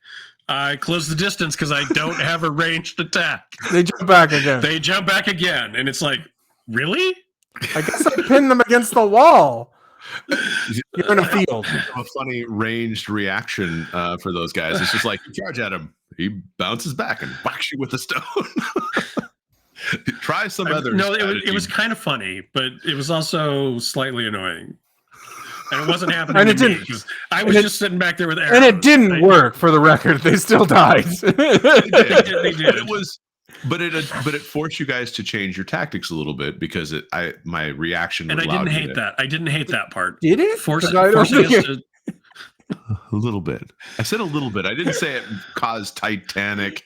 I close the distance because I don't have a ranged attack. They jump back again. And it's like, really? I guess I pinned them against the wall. You're in a field. A funny ranged reaction for those guys. It's just like, you charge at him. He bounces back and whacks you with a stone. Try some other. No, it was kind of funny, but it was also slightly annoying. And it wasn't happening. And it didn't. I was just sitting back there with arrows. And it didn't work. For the record, they still died. They did. But it forced you guys to change your tactics a little bit because my reaction. And I didn't hate that. I didn't hate that part. Did it? Forcing us to. A little bit. I said a little bit. I didn't say it caused Titanic.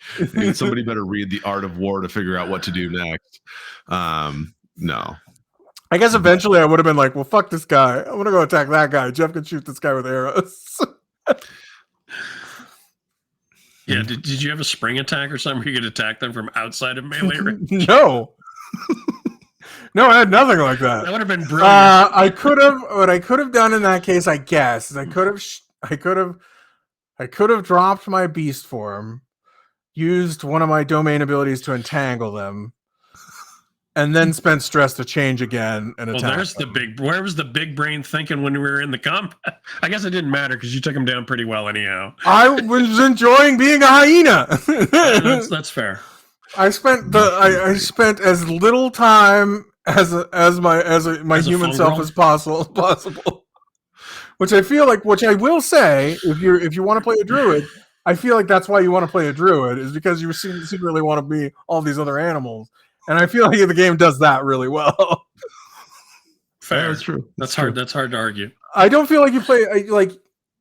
Somebody better read The Art of War to figure out what to do next. No. I guess eventually I would have been like, well, fuck this guy. I'm going to go attack that guy. Jeff can shoot this guy with arrows. Yeah, did you have a spring attack or something where you could attack them from outside of melee range? No. No, I had nothing like that. That would have been brilliant. What I could have done in that case, I guess, is I could have dropped my beast form, used one of my domain abilities to entangle them, and then spent stress to change again and attack. There's them. Where was the big brain thinking when we were in the combat? I guess it didn't matter because you took him down pretty well anyhow. I was enjoying being a hyena. That's fair. I spent as little time as my human self as possible. Which I will say, if you want to play a druid, I feel like that's why you want to play a druid, is because you secretly want to be all these other animals. And I feel like the game does that really well. Fair. That's true. That's hard to argue. I don't feel like you play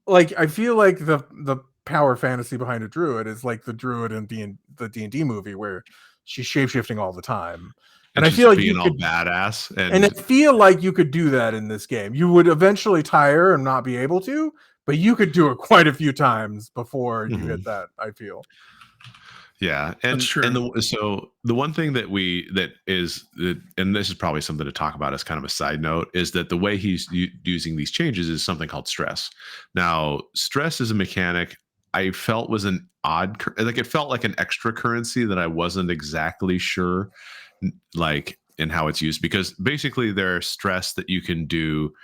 I feel like the power fantasy behind a druid is like the druid in the D&D movie where she's shapeshifting all the time. And I feel like being all badass. And I feel like you could do that in this game. You would eventually tire and not be able to, but you could do it quite a few times before you hit that, I feel. Yeah, That's true. so the one thing and this is probably something to talk about as kind of a side note, is that the way he's using these changes is something called stress. Now, stress is a mechanic I felt was an like it felt like an extra currency that I wasn't exactly sure, like in how it's used, because basically there's stress that you can do.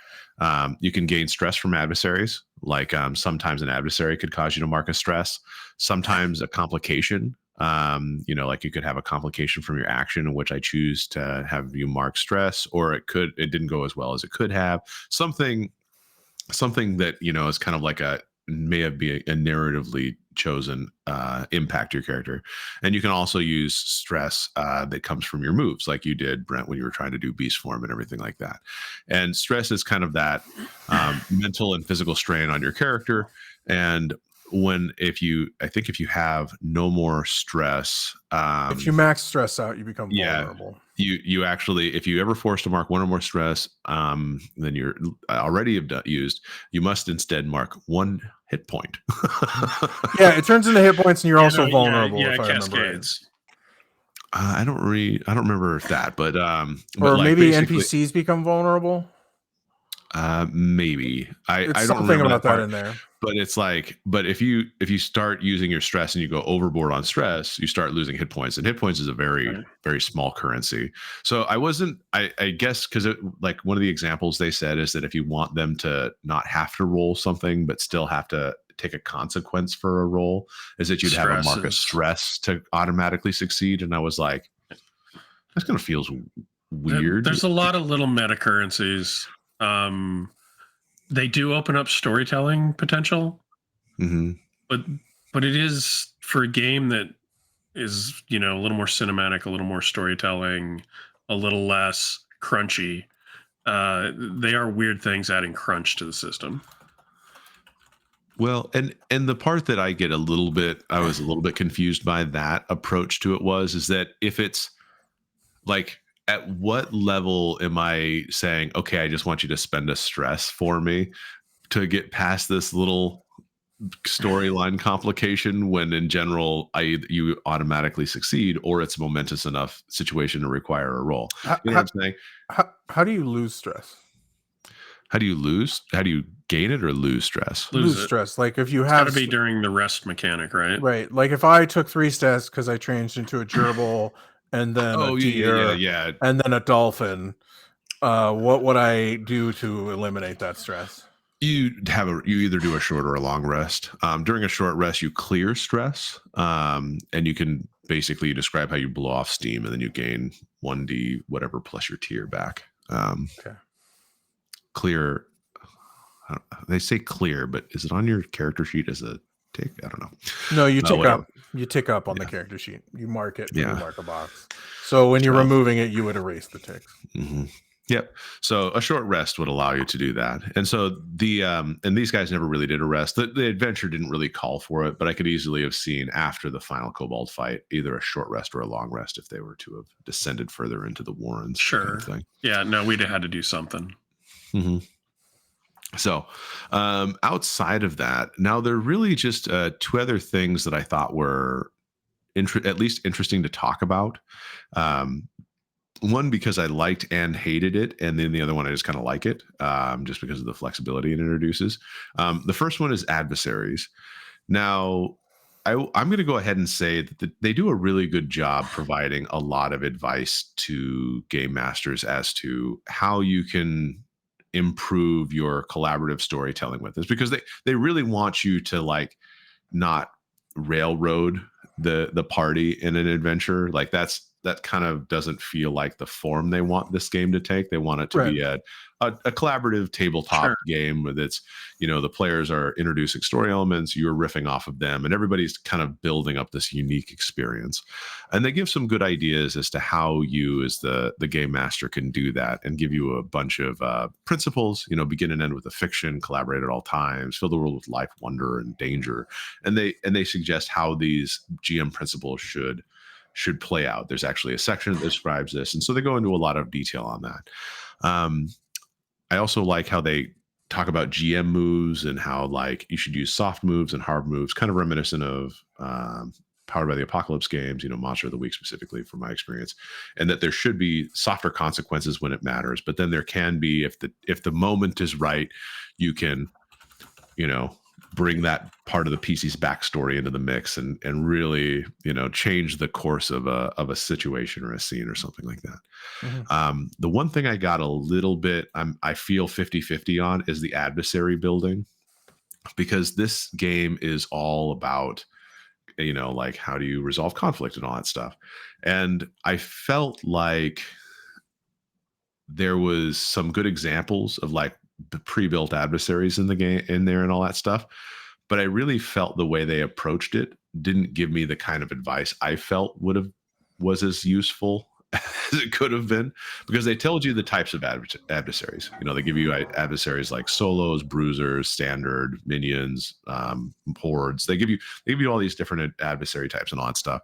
You can gain stress from adversaries. Like sometimes an adversary could cause you to mark a stress. Sometimes a complication. Like you could have a complication from your action in which I choose to have you mark stress, or it didn't go as well as it could have. Something that is kind of like may have been a narratively chosen impact to your character. And you can also use stress that comes from your moves, like you did, Brent, when you were trying to do beast form and everything like that. And stress is kind of that mental and physical strain on your character. And if you have no more stress, if you max stress out, you become vulnerable. You actually, if you ever force to mark one or more stress, then you're already used. You must instead mark 1 hit point. Yeah, it turns into hit points, and you're also vulnerable. Yeah, if I cascades. I don't remember if that, but or like maybe NPCs become vulnerable. Maybe I don't something remember about that in there. But it's like, but if you start using your stress and you go overboard on stress, you start losing hit points, and hit points is a very very small currency. So I guess because like one of the examples they said is that if you want them to not have to roll something but still have to take a consequence for a roll, is that you'd have a mark of stress to automatically succeed. And I was like, that's gonna feels weird. There's a lot of little meta-currencies. They do open up storytelling potential, but it is for a game that is a little more cinematic, a little more storytelling, a little less crunchy. They are weird things adding crunch to the system. Well, and the part that I was a little bit confused by that approach to it is that if it's like, at what level am I saying, okay, I just want you to spend a stress for me to get past this little storyline complication, when in general you automatically succeed, or it's a momentous enough situation to require a roll? You know what I'm saying? How do you lose stress? How do you gain it or lose stress? Lose stress. Like if you it's have got to be during the rest mechanic, right? Right. Like if I took 3 stress because I changed into a gerbil and then a deer and then a dolphin, what would I do to eliminate that stress? You either do a short or a long rest. During a short rest, you clear stress, and you can basically describe how you blow off steam, and then you gain 1d whatever plus your tier back. Okay. Clear. They say clear, but is it on your character sheet as a tick? I don't know. No, you tick up. You tick up on the character sheet. You mark it. You mark a box. So when you're removing it, you would erase the ticks. Yep. So a short rest would allow you to do that. And so and these guys never really did a rest. The adventure didn't really call for it, but I could easily have seen after the final Kobold fight either a short rest or a long rest if they were to have descended further into the Warrens. Sure. Kind of thing. Yeah. No, we'd have had to do something. So outside of that, now there are really just 2 other things that I thought were at least interesting to talk about. One, because I liked and hated it, and then the other one I just kind of like it, just because of the flexibility it introduces. The first one is Adversaries. Now, I'm going to go ahead and say that they do a really good job providing a lot of advice to game masters as to how you can improve your collaborative storytelling with this, because they really want you to like not railroad the party in an adventure. Like that kind of doesn't feel like the form they want this game to take. They want it to be a collaborative tabletop game with its, the players are introducing story elements, you're riffing off of them, and everybody's kind of building up this unique experience. And they give some good ideas as to how you as the game master can do that, and give you a bunch of principles, begin and end with a fiction, collaborate at all times, fill the world with life, wonder, and danger. And they suggest how these GM principles should play out. There's actually a section that describes this, and so they go into a lot of detail on that. I also like how they talk about GM moves and how like you should use soft moves and hard moves, kind of reminiscent of Powered by the Apocalypse games, Monster of the Week specifically from my experience, and that there should be softer consequences when it matters, but then there can be if the moment is right, you can, bring that part of the PC's backstory into the mix and really, change the course of a situation or a scene or something like that. Mhm. The one thing I got a little bit, I feel 50-50 on is the adversary building, because this game is all about, like how do you resolve conflict and all that stuff. And I felt like there was some good examples of like the pre-built adversaries in the game in there and all that stuff, but I really felt the way they approached it didn't give me the kind of advice I felt was as useful as it could have been, because they told you the types of adversaries. They give you adversaries like solos, bruisers, standard, minions, hordes. They give you all these different adversary types and all that stuff,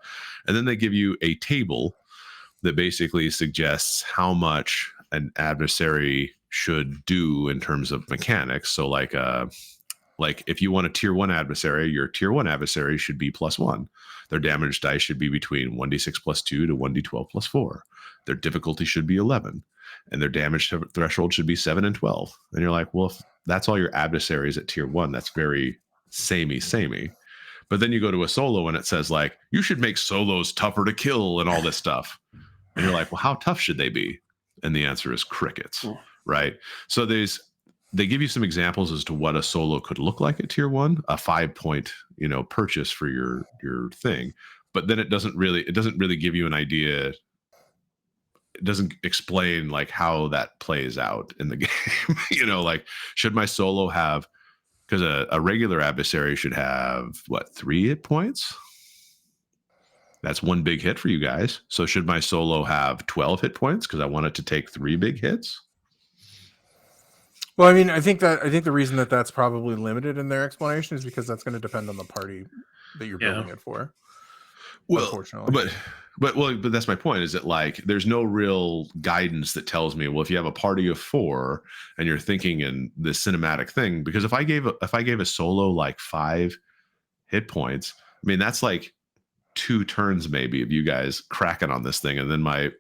and then they give you a table that basically suggests how much an adversary should do in terms of mechanics. So like if you want a tier 1 adversary, your tier 1 adversary should be +1. Their damage dice should be between 1d6 +2 to 1d12 +4. Their difficulty should be 11, and their damage threshold should be 7 and 12. And you're like, well, if that's all your adversaries at tier 1, that's very samey. But then you go to a solo and it says like, you should make solos tougher to kill and all this stuff. And you're like, well, how tough should they be? And the answer is crickets, right? So they give you some examples as to what a solo could look like at tier 1, a 5-point, purchase for your thing. But then it doesn't really give you an idea. It doesn't explain like how that plays out in the game. Like, should my solo have, because a regular adversary should have 3 hit points? That's one big hit for you guys. So should my solo have 12 hit points because I want it to take 3 big hits? Well, I mean, I think the reason that that's probably limited in their explanation is because that's going to depend on the party that you're building it for. Well, unfortunately, but that's my point. Is that like there's no real guidance that tells me, well, if you have a party of 4 and you're thinking in this cinematic thing, because if I gave a solo like 5 hit points, I mean that's like 2 turns maybe of you guys cracking on this thing, and then my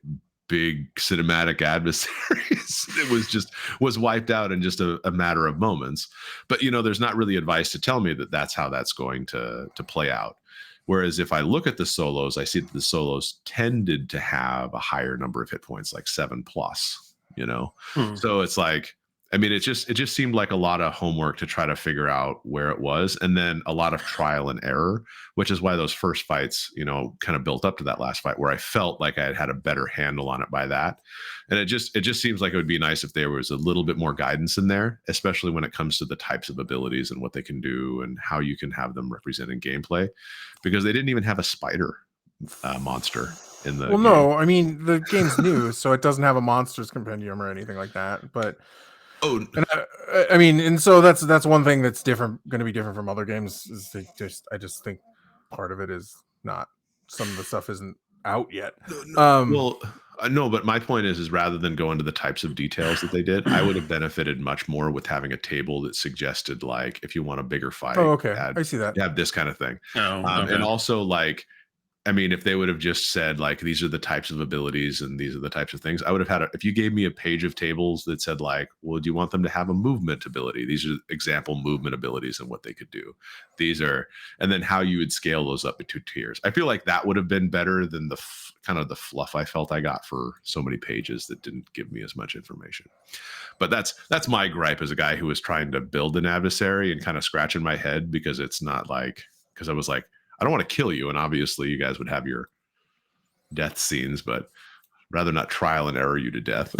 big cinematic adversaries it was wiped out in just a matter of moments. But there's not really advice to tell me that that's how that's going to play out. Whereas if I look at the solos, I see that the solos tended to have a higher number of hit points, like 7+. So it's like, I mean, it just seemed like a lot of homework to try to figure out where it was, and then a lot of trial and error, which is why those first fights, kind of built up to that last fight where I felt like I had a better handle on it by that. And it just seems like it would be nice if there was a little bit more guidance in there, especially when it comes to the types of abilities and what they can do and how you can have them represent in gameplay, because they didn't even have a spider monster in the game. No, I mean, the game's new, so it doesn't have a monsters compendium or anything like that, but I mean, and so that's one thing that's going to be different from other games. Is I just think part of it is not, some of the stuff isn't out yet. No, but my point is rather than go into the types of details that they did, I would have benefited much more with having a table that suggested like, if you want a bigger fight, I see that. You have this kind of thing. And also like, I mean, if they would have just said like, these are the types of abilities and these are the types of things, I would have had if you gave me a page of tables that said like, well, do you want them to have a movement ability? These are example movement abilities and what they could do. And then how you would scale those up into tiers. I feel like that would have been better than the kind of the fluff I felt I got for so many pages that didn't give me as much information. But that's my gripe as a guy who was trying to build an adversary and kind of scratching my head because it's not like, because I was like, I don't want to kill you. And obviously you guys would have your death scenes, but rather not trial and error you to death.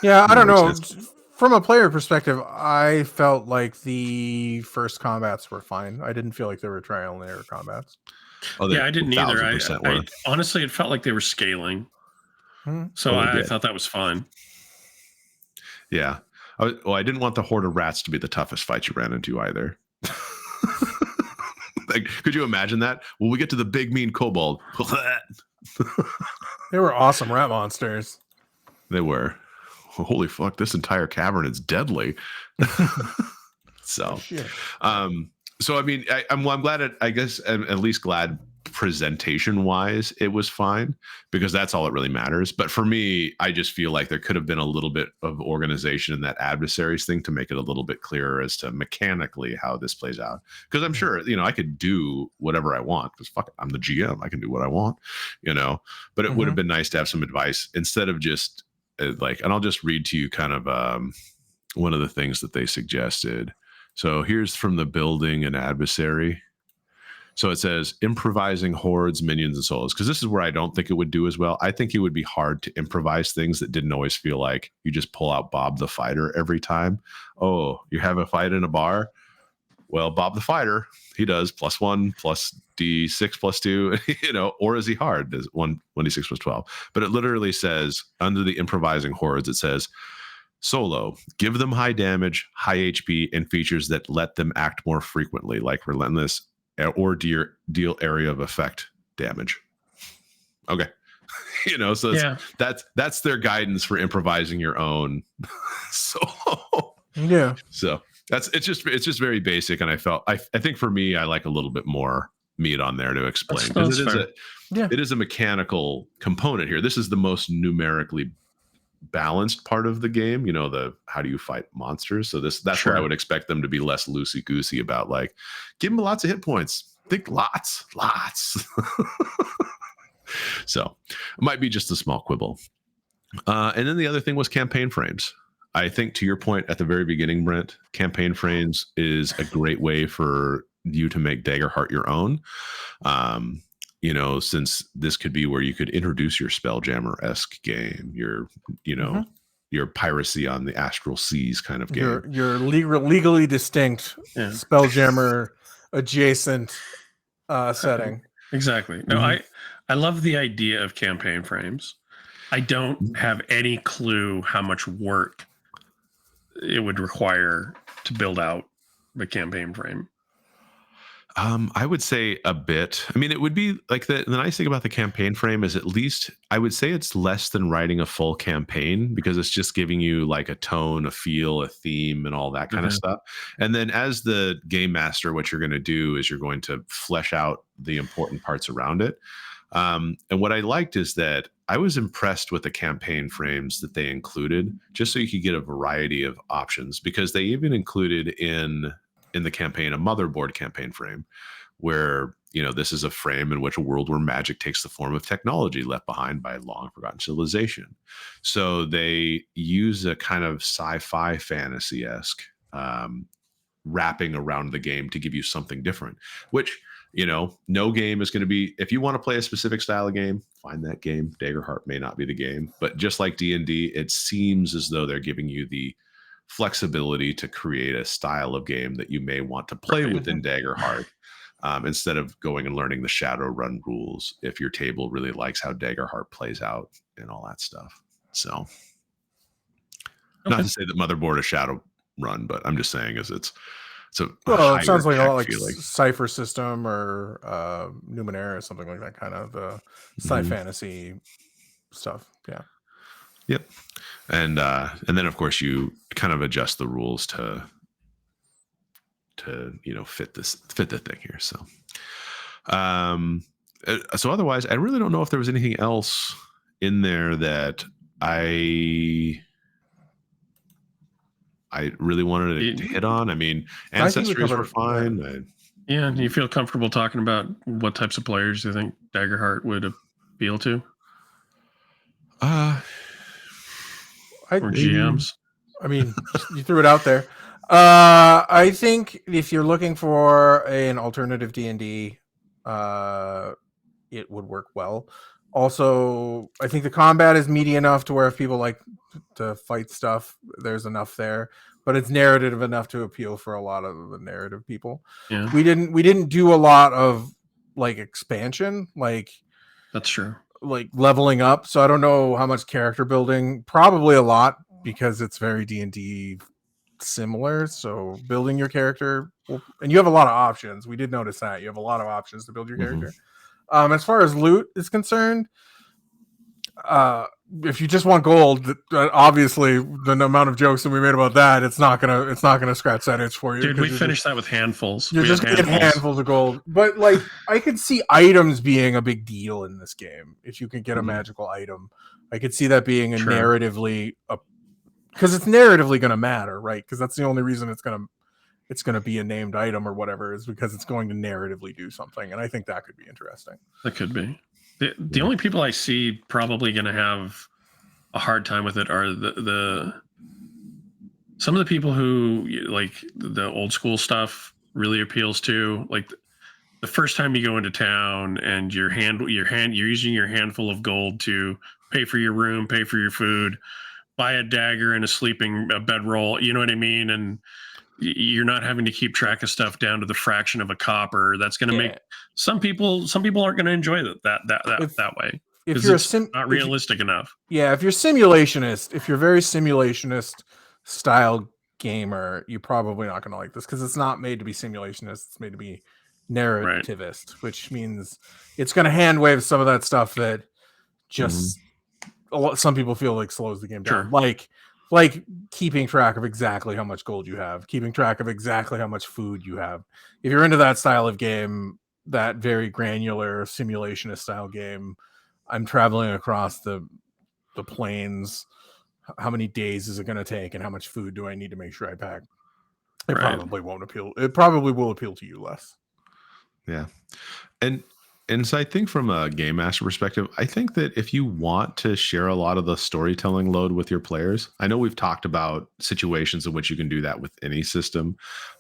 Yeah, I don't know. From a player perspective, I felt like the first combats were fine. I didn't feel like there were trial and error combats. Yeah, I didn't either. I honestly, it felt like they were scaling. So I thought that was fine. Yeah. I didn't want the horde of rats to be the toughest fight you ran into either. Like, could you imagine that? When we get to the big mean kobold. They were awesome rat monsters. They were. Holy fuck, this entire cavern is deadly. So I mean, I'm glad I guess I'm at least glad presentation wise, it was fine because that's all that really matters. But for me, I just feel like there could have been a little bit of organization in that adversaries thing to make it a little bit clearer as to mechanically how this plays out. Because I'm sure, I could do whatever I want because fuck it, I'm the GM. I can do what I want, but it would have been nice to have some advice instead of just and I'll just read to you kind of one of the things that they suggested. So here's from the building an adversary. So it says improvising hordes, minions, and solos. Because this is where I don't think it would do as well. I think it would be hard to improvise things that didn't always feel like you just pull out Bob the Fighter every time. Oh, you have a fight in a bar? Well, Bob the Fighter, he does +1 plus D6 +2, or is he hard? Does 1d6 + 12. But it literally says under the improvising hordes, it says solo, give them high damage, high HP, and features that let them act more frequently, like relentless or deal area of effect damage. Okay. So that's their guidance for improvising your own solo. Yeah. So it's just very basic, and I think for me, I like a little bit more meat on there to explain because it is a mechanical component here. This is the most numerically balanced part of the game. The how do you fight monsters? So that's where I would expect them to be less loosey goosey about like give them lots of hit points. Think lots. So it might be just a small quibble. And then the other thing was campaign frames. I think to your point at the very beginning, Brent, campaign frames is a great way for you to make Daggerheart your own. Since this could be where you could introduce your Spelljammer-esque game, your piracy on the astral seas kind of game. Your legally distinct Spelljammer adjacent setting. Exactly. No, I love the idea of campaign frames. I don't have any clue how much work it would require to build out the campaign frame. I would say a bit. I mean, it would be like the nice thing about the campaign frame is at least I would say it's less than writing a full campaign because it's just giving you like a tone, a feel, a theme, and all that kind of stuff. And then as the game master, what you're going to do is you're going to flesh out the important parts around it. And what I liked is that I was impressed with the campaign frames that they included, just so you could get a variety of options, because they even included in the campaign a motherboard campaign frame where this is a frame in which a world where magic takes the form of technology left behind by a long forgotten civilization. So they use a kind of sci-fi fantasy-esque wrapping around the game to give you something different, which no game is going to be, if you want to play a specific style of game, find that game. Daggerheart may not be the game, but just like D&D, it seems as though they're giving you the flexibility to create a style of game that you may want to play within Daggerheart, instead of going and learning the Shadowrun rules if your table really likes how Daggerheart plays out and all that stuff. So not to say that motherboard is Shadowrun, but I'm just saying is it sounds like a lot like Cypher System or Numenera or something like that, kind of sci fantasy stuff. Yeah. Yep. And then of course you kind of adjust the rules to fit the thing here. So so otherwise I really don't know if there was anything else in there that I really wanted to hit on. I mean, Ancestries were fine. Yeah. Do you feel comfortable talking about what types of players you think Daggerheart would appeal to? Or GMs? I mean, you threw it out there. I think if you're looking for an alternative D&D, it would work well. Also, I think the combat is meaty enough to where if people like to fight stuff, there's enough there. But it's narrative enough to appeal for a lot of the narrative people. Yeah. We didn't do a lot of like expansion, like that's true. Like leveling up. So I don't know how much character building. Probably a lot because it's very D&D similar. So building your character, and you have a lot of options. We did notice that you have a lot of options to build your character. As far as loot is concerned, if you just want gold, obviously the amount of jokes that we made about that, it's not gonna scratch that itch for you. Dude, we finished that with handfuls. You're just gonna get handfuls of gold. But like, I could see items being a big deal in this game. If you can get a magical item, I could see that being a narratively, because it's narratively gonna matter, right? Because that's the only reason it's gonna be a named item or whatever, is because it's going to narratively do something, and I think that could be interesting. That could be. The only people I see probably going to have a hard time with it are some of the people who like the old school stuff really appeals to, like the first time you go into town and you're using your handful of gold to pay for your room, pay for your food, buy a dagger and a bedroll, you know what I mean? And you're not having to keep track of stuff down to the fraction of a copper. That's going to make some people aren't going to enjoy that way. If you're not realistic enough. Yeah, if you're simulationist, if you're very simulationist style gamer, you're probably not going to like this, because it's not made to be simulationist. It's made to be narrativist, which means it's going to hand wave some of that stuff that just some people feel like slows the game down. Like keeping track of exactly how much gold you have, keeping track of exactly how much food you have. If you're into that style of game, that very granular simulationist style game, I'm traveling across the plains. How many days is it going to take, and how much food do I need to make sure I pack? It probably won't appeal. It probably will appeal to you less. Yeah. And so I think from a game master perspective, I think that if you want to share a lot of the storytelling load with your players, I know we've talked about situations in which you can do that with any system,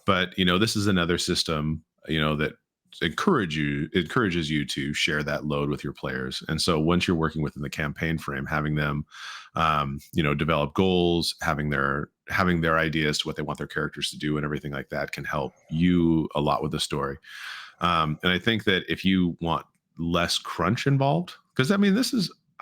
but this is another system, that encourages you to share that load with your players. And so once you're working within the campaign frame, having them, develop goals, having their ideas to what they want their characters to do and everything like that can help you a lot with the story. And I think that if you want less crunch involved, because I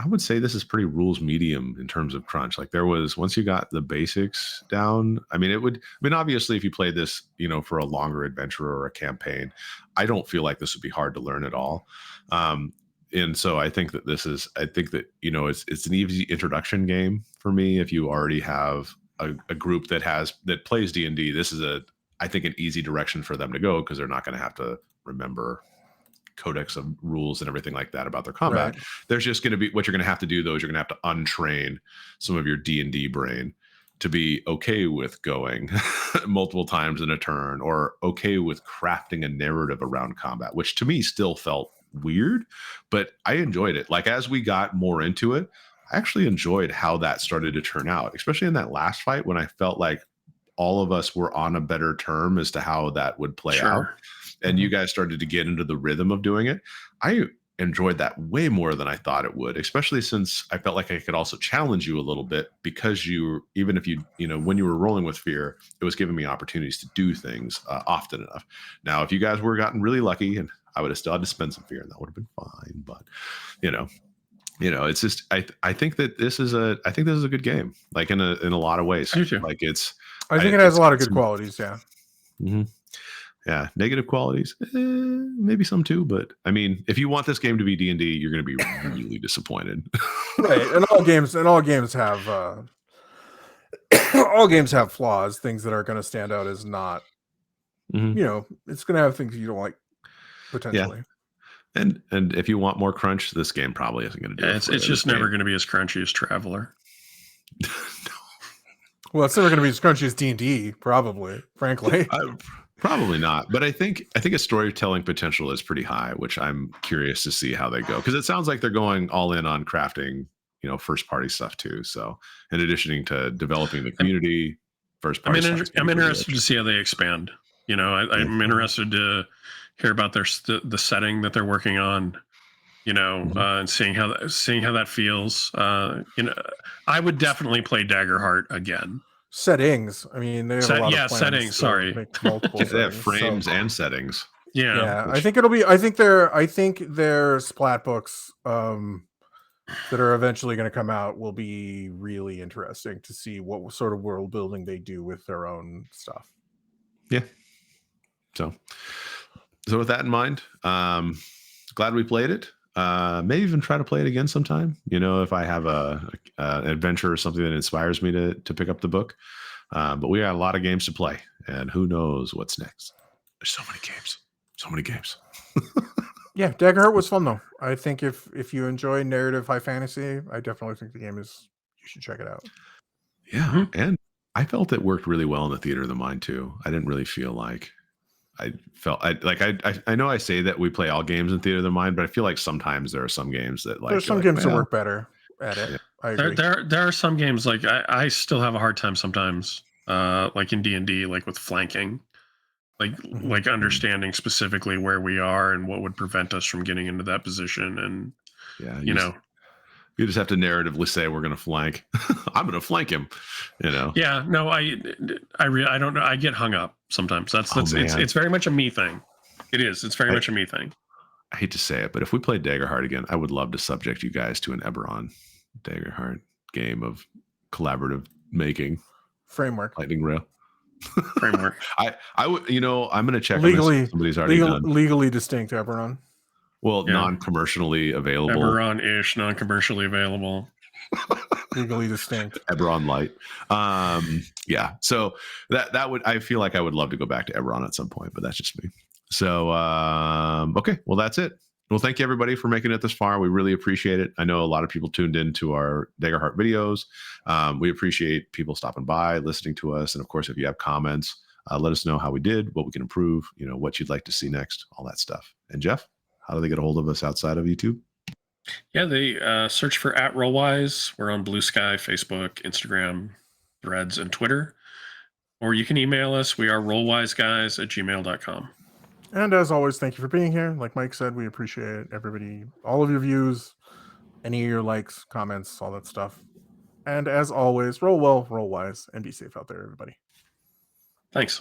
would say this is pretty rules medium in terms of crunch. Like once you got the basics down, obviously if you play this, for a longer adventure or a campaign, I don't feel like this would be hard to learn at all. And so I think that it's an easy introduction game for me. If you already have a group that plays D&D, this is I think an easy direction for them to go, because they're not going to have to remember codex of rules and everything like that about their combat. Right. There's just going to be, what you're going to have to do though, is you're going to have to untrain some of your D&D brain to be okay with going multiple times in a turn, or okay with crafting a narrative around combat, which to me still felt weird, but I enjoyed it. Like, as we got more into it, I actually enjoyed how that started to turn out, especially in that last fight when I felt like all of us were on a better term as to how that would play out. And you guys started to get into the rhythm of doing it. I enjoyed that way more than I thought it would, especially since I felt like I could also challenge you a little bit, because even if when you were rolling with fear, it was giving me opportunities to do things often enough. Now, if you guys were gotten really lucky, and I would have still had to spend some fear, and that would have been fine. But, it's just, I think this is a good game, like in a lot of ways. Like I think it has a lot of good qualities. Yeah. Mm-hmm. Yeah, negative qualities, maybe some too. But if you want this game to be D&D, you're going to be really disappointed. Right, and all games have all games have flaws, things that are going to stand out as not. It's going to have things you don't like potentially. Yeah. And if you want more crunch, this game probably isn't going to do it. It's just never going to be as crunchy as Traveler. Well, it's never going to be as crunchy as D&D, probably. Frankly. Probably not, but I think its storytelling potential is pretty high, which I'm curious to see how they go, because it sounds like they're going all in on crafting, first party stuff too. So, in addition to developing the community, first party. I'm interested to see how they expand. I'm interested to hear about the setting that they're working on. And seeing how that feels. I would definitely play Daggerheart again. Settings. They have a lot of plans. Settings. Sorry, multiple they have frames and settings. Yeah. I think their splat books that are eventually going to come out will be really interesting to see what sort of world building they do with their own stuff. Yeah. So with that in mind, glad we played it. Maybe even try to play it again sometime. If I have an adventure or something that inspires me to pick up the book. But we got a lot of games to play, and who knows what's next. There's so many games. So many games. Yeah, Daggerheart was fun though. I think if you enjoy narrative high fantasy, I definitely think the game is. You should check it out. Yeah, and I felt it worked really well in the theater of the mind too. I didn't really feel like I know I say that we play all games in theater of the mind, but I feel like sometimes there are some games that there's some games that work better at it. Yeah. I agree. There are some games like I still have a hard time sometimes, like in D&D, like with flanking, like understanding specifically where we are and what would prevent us from getting into that position, and you just have to narratively say we're going to flank. I'm going to flank him. Yeah. No, I don't know. I get hung up sometimes. It's very much a me thing. It is. It's very much a me thing. I hate to say it, but if we play Daggerheart again, I would love to subject you guys to an Eberron Daggerheart game of collaborative making framework, lightning rail framework. I would. I'm going to check legally. Somebody's already done legally distinct Eberron. Well, non-commercially available. Eberron-ish, non-commercially available. Legally distinct. Eberron Light. Yeah. So that would, I feel like I would love to go back to Eberron at some point, but that's just me. So, okay. Well, that's it. Well, thank you everybody for making it this far. We really appreciate it. I know a lot of people tuned into our Daggerheart videos. We appreciate people stopping by, listening to us. And of course, if you have comments, let us know how we did, what we can improve, what you'd like to see next, all that stuff. And Jeff, how do they get a hold of us outside of YouTube? Yeah, they search for @Rollwise. We're on Blue Sky, Facebook, Instagram, Threads, and Twitter. Or you can email us. We are rollwiseguys@gmail.com. And as always, thank you for being here. Like Mike said, we appreciate everybody, all of your views, any of your likes, comments, all that stuff. And as always, roll well, roll wise, and be safe out there, everybody. Thanks.